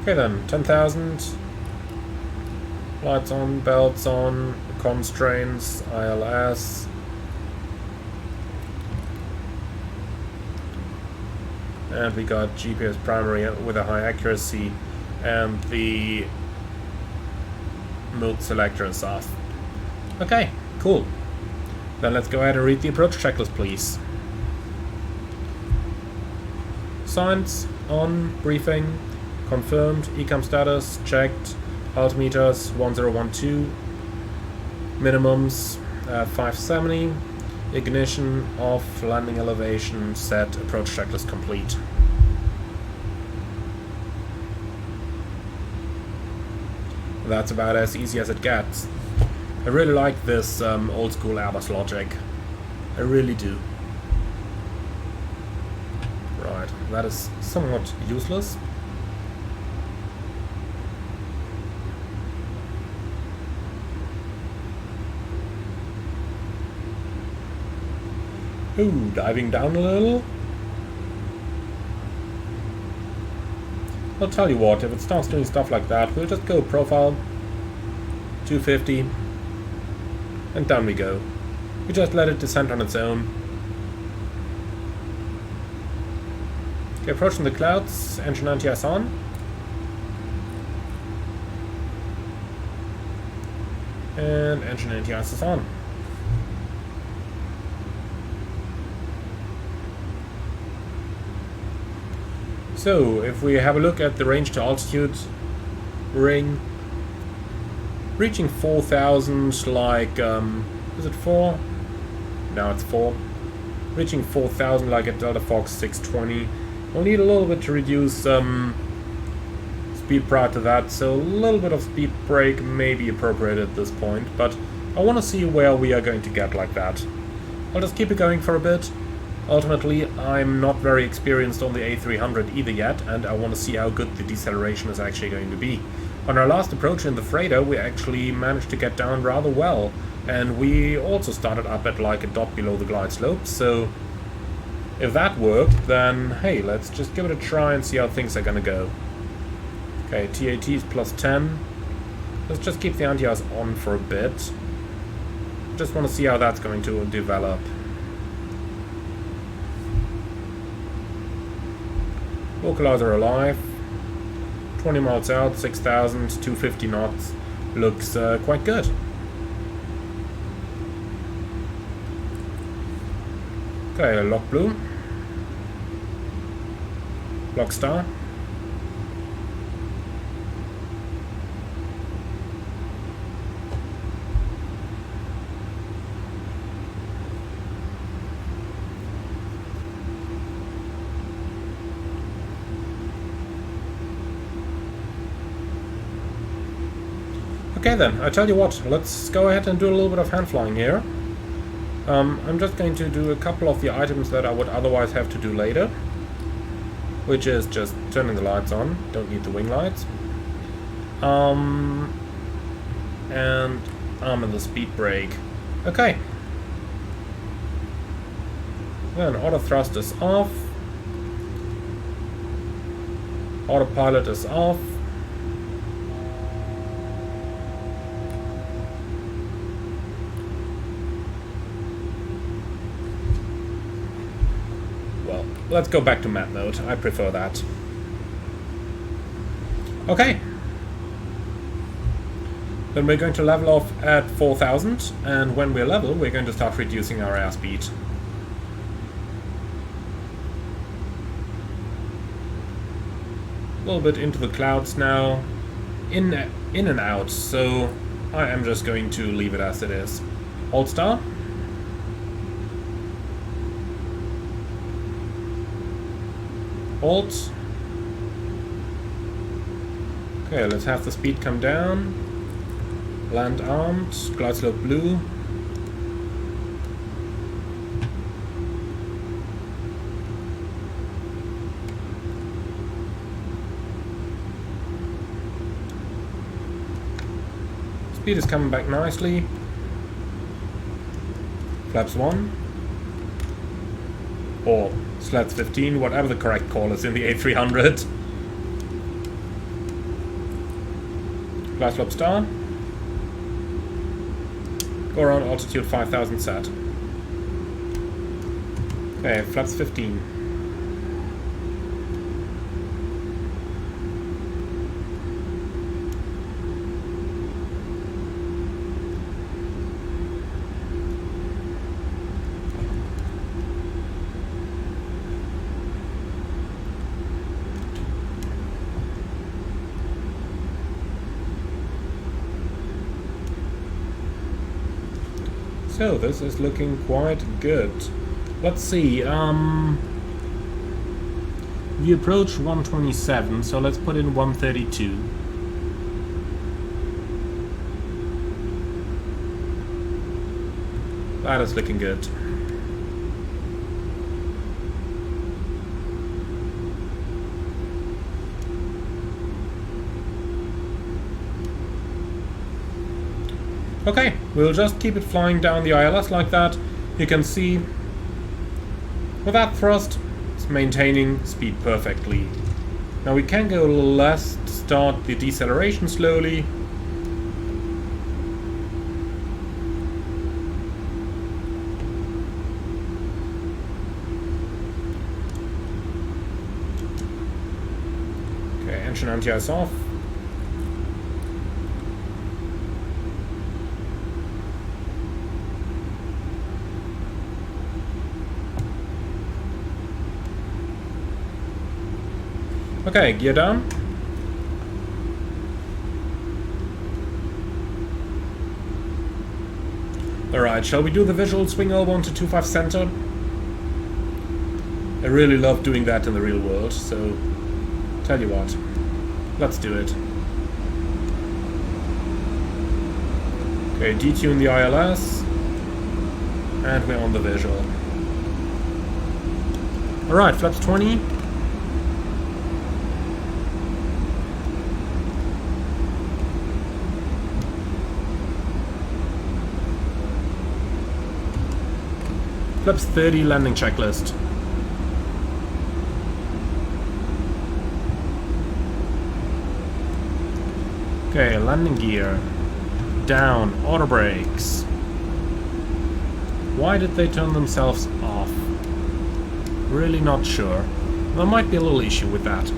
Okay then, 10,000. Lights on, belts on, constraints, ILS. And we got GPS primary with a high accuracy, and the mode selector is off. Okay, cool. Then let's go ahead and read the approach checklist, please. Signs, on, briefing, confirmed, ecom status, checked, altimeters 1012, minimums 570, ignition off, landing elevation set, approach checklist complete. That's about as easy as it gets. I really like this old school Airbus logic. I really do. Right, that is somewhat useless. Ooh, diving down a little. I'll tell you what, if it starts doing stuff like that, we'll just go profile 250. And down we go. We just let it descend on its own. Okay, approaching the clouds, engine anti-ice on. And engine anti-ice is on. So, if we have a look at the range to altitude ring, reaching 4,000 like, is it 4? No, it's 4. Reaching 4,000 like at Delta Fox 620. We'll need a little bit to reduce speed prior to that, so a little bit of speed brake may be appropriate at this point, but I want to see where we are going to get like that. I'll just keep it going for a bit. Ultimately, I'm not very experienced on the A300 either yet, and I want to see how good the deceleration is actually going to be. On our last approach in the freighter, we actually managed to get down rather well, and we also started up at like a dot below the glide slope, so if that worked, then hey, let's just give it a try and see how things are gonna go. Okay, TAT is plus 10. Let's just keep the anti-ice on for a bit. Just want to see how that's going to develop. Vocalizer alive. 20 miles out, 6,000, 250 knots. Looks quite good. Okay, lock blue. Lock star. Okay then, I tell you what, let's go ahead and do a little bit of hand flying here. I'm just going to do a couple of the items that I would otherwise have to do later, which is just turning the lights on, don't need the wing lights, and arming the speed brake. Okay. Then auto thrust is off, autopilot is off. Let's go back to map mode. I prefer that. Okay. Then we're going to level off at 4,000, and when we're level, we're going to start reducing our airspeed. A little bit into the clouds now. In and out, so I am just going to leave it as it is. Hold star. Hold. Okay, let's have the speed come down. Land armed, glide slope blue. Speed is coming back nicely. Flaps 1. Or slats 15, whatever the correct call is in the A300. Glide slope star. Go around altitude 5,000 set. Okay, flaps 15. So this is looking quite good. Let's see, we approach 127, so let's put in 132. That is looking good. Okay, we'll just keep it flying down the ILS like that. You can see, with that thrust, it's maintaining speed perfectly. Now we can go a little less to start the deceleration slowly. Okay, engine anti-ice off. Okay, gear down. Alright, shall we do the visual swing over onto 25 center? I really love doing that in the real world, so tell you what, let's do it. Okay, detune the ILS, and we're on the visual. Alright, flaps 20. Flaps 30, landing checklist. Okay, landing gear. Down, auto brakes. Why did they turn themselves off? Really not sure. There might be a little issue with that.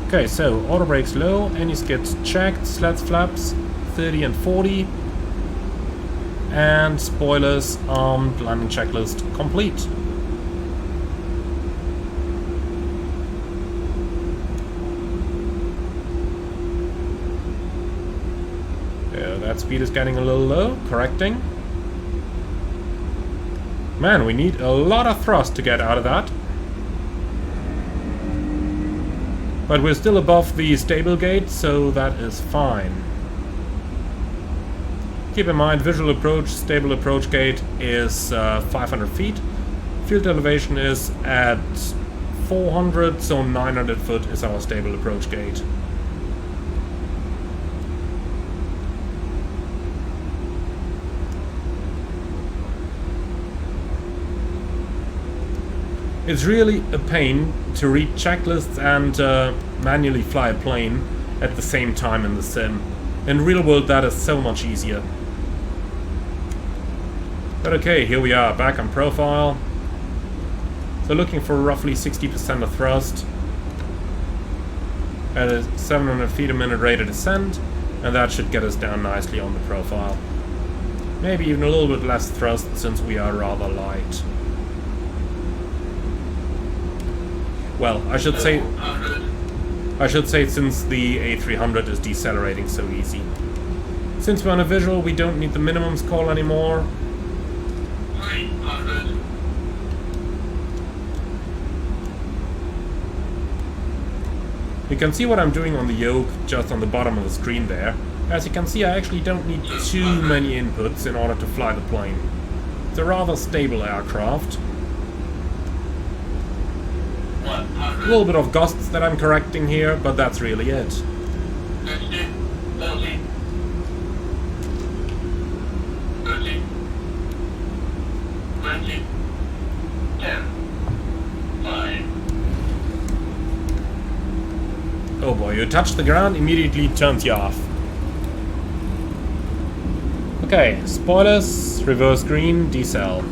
Okay, so auto brakes low, any skids checked, slats flaps 30 and 40. And spoilers armed, landing checklist complete. That speed is getting a little low, correcting. Man, we need a lot of thrust to get out of that. But we're still above the stable gate, so that is fine. Keep in mind, visual approach, stable approach gate is 500 feet. Field elevation is at 400, so 900 foot is our stable approach gate. It's really a pain to read checklists and manually fly a plane at the same time in the sim. In real world that is so much easier. But okay, here we are, back on profile. So looking for roughly 60% of thrust at a 700 feet a minute rate of descent, and that should get us down nicely on the profile. Maybe even a little bit less thrust since we are rather light. Well, I should say since the A300 is decelerating so easy. Since we're on a visual, we don't need the minimums call anymore. 300. You can see what I'm doing on the Yoke just on the bottom of the screen there. As you can see, I actually don't need too many inputs in order to fly the plane. It's a rather stable aircraft. A little bit of gusts that I'm correcting here, but that's really it. 60, 40, 30, 20, 10, 5. Oh boy, you touch the ground, immediately turns you off. Okay, spoilers, reverse green, decel.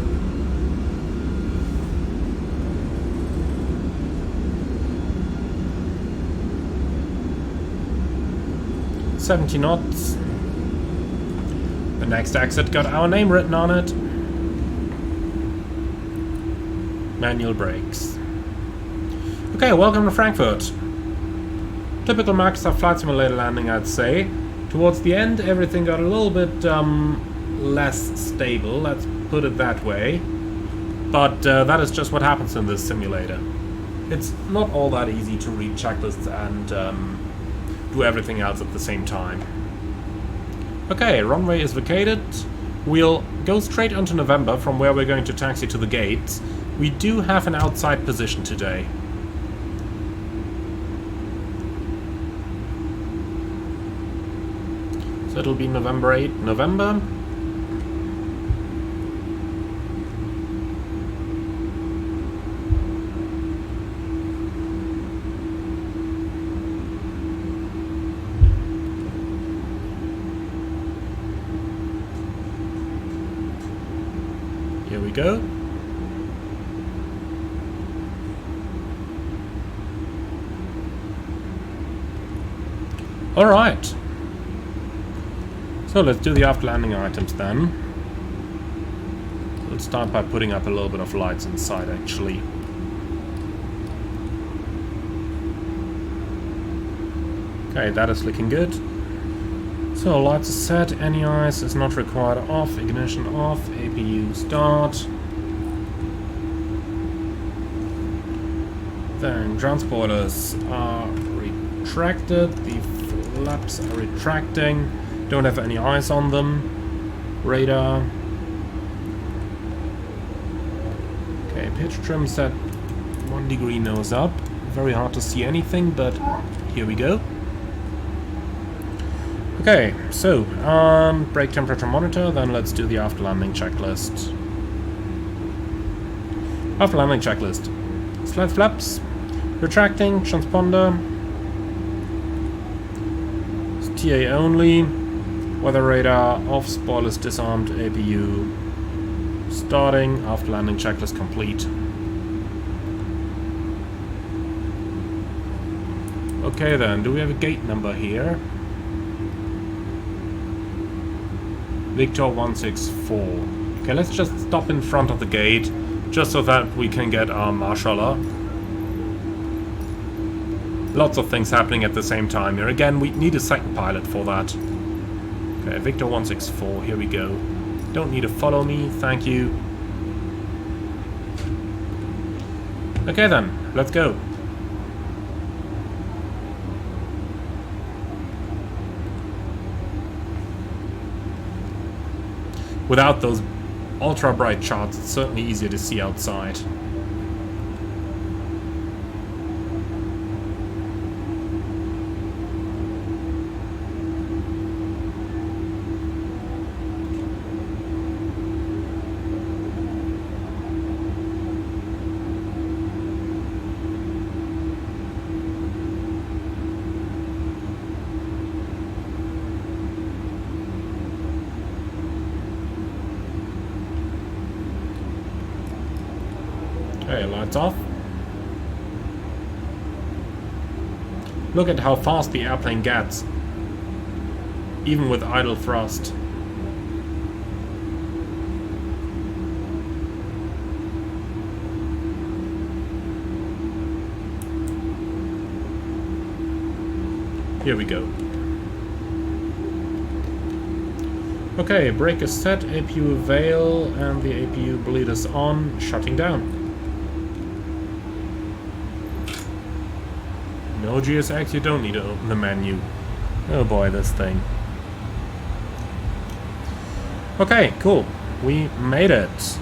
70 knots. The next exit got our name written on it. Manual brakes. Okay, welcome to Frankfurt. Typical Microsoft Flight Simulator landing, I'd say. Towards the end, everything got a little bit less stable, let's put it that way. But that is just what happens in this simulator. It's not all that easy to read checklists and do everything else at the same time. Okay, runway is vacated. We'll go straight onto November from where we're going to taxi to the gates. We do have an outside position today. So it'll be November 8, November. Here we go. All right. So let's do the after landing items then. Let's start by putting up a little bit of lights inside actually. Okay, that is looking good. So lights are set, anti-ice is not required off, ignition off, APU start. Then ground spoilers are retracted, the flaps are retracting, don't have any ice on them. Radar. Okay, pitch trim set 1 degree nose up. Very hard to see anything, but here we go. Okay, so brake temperature monitor, then let's do the after landing checklist. After landing checklist. Slide flaps, retracting, transponder, TA only, weather radar off, spoilers disarmed, APU starting, after landing checklist complete. Okay then, do we have a gate number here? Victor 164. Okay, let's just stop in front of the gate, just so that we can get our marshaller. Lots of things happening at the same time here. Again, we need a second pilot for that. Okay, Victor 164, here we go. Don't need to follow me, thank you. Okay then, let's go. Without those ultra bright charts, it's certainly easier to see outside. Okay, lights off. Look at how fast the airplane gets, even with idle thrust. Here we go. Okay, brake is set, APU veil, and the APU bleed is on, shutting down. No GSX, you don't need to open the menu. Oh boy, this thing. Okay, cool. We made it.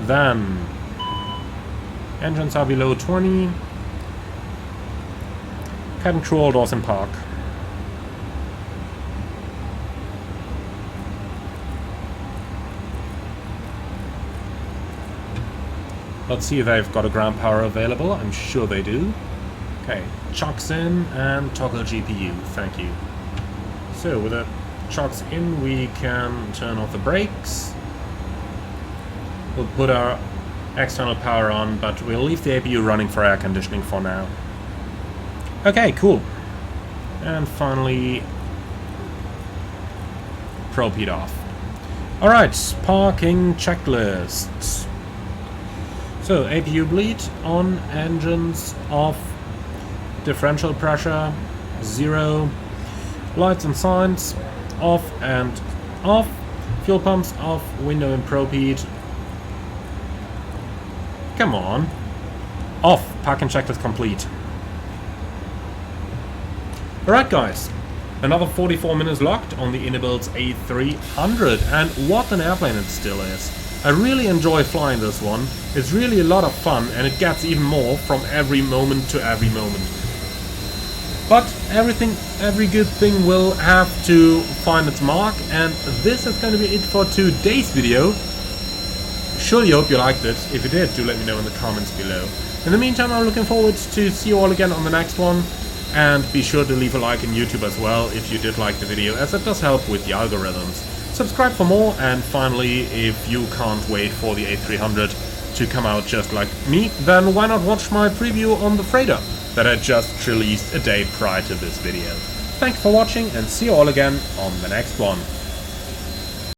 Then engines are below 20. Cabin crew all doors in park. Let's see if they've got a ground power available. I'm sure they do. Okay, chocks in and toggle GPU, thank you. So with the chocks in, we can turn off the brakes. We'll put our external power on, but we'll leave the APU running for air conditioning for now. Okay, cool. And finally, probe heat off. Alright, parking checklist. So, APU bleed on, engines off. Differential pressure 0, lights and signs off and off, fuel pumps off, window and probe heat. Come on, off, parking checklist complete. Alright guys, another 44 minutes locked on the iniBuilds A300, and what an airplane it still is. I really enjoy flying this one, it's really a lot of fun and it gets even more from every moment to every moment. But every good thing will have to find its mark, and this is going to be it for today's video. Surely hope you liked it. If you did, do let me know in the comments below. In the meantime, I'm looking forward to see you all again on the next one, and be sure to leave a like on YouTube as well if you did like the video, as it does help with the algorithms. Subscribe for more, and finally, if you can't wait for the A300 to come out just like me, then why not watch my preview on the freighter that I just released a day prior to this video. Thanks for watching, and see you all again on the next one.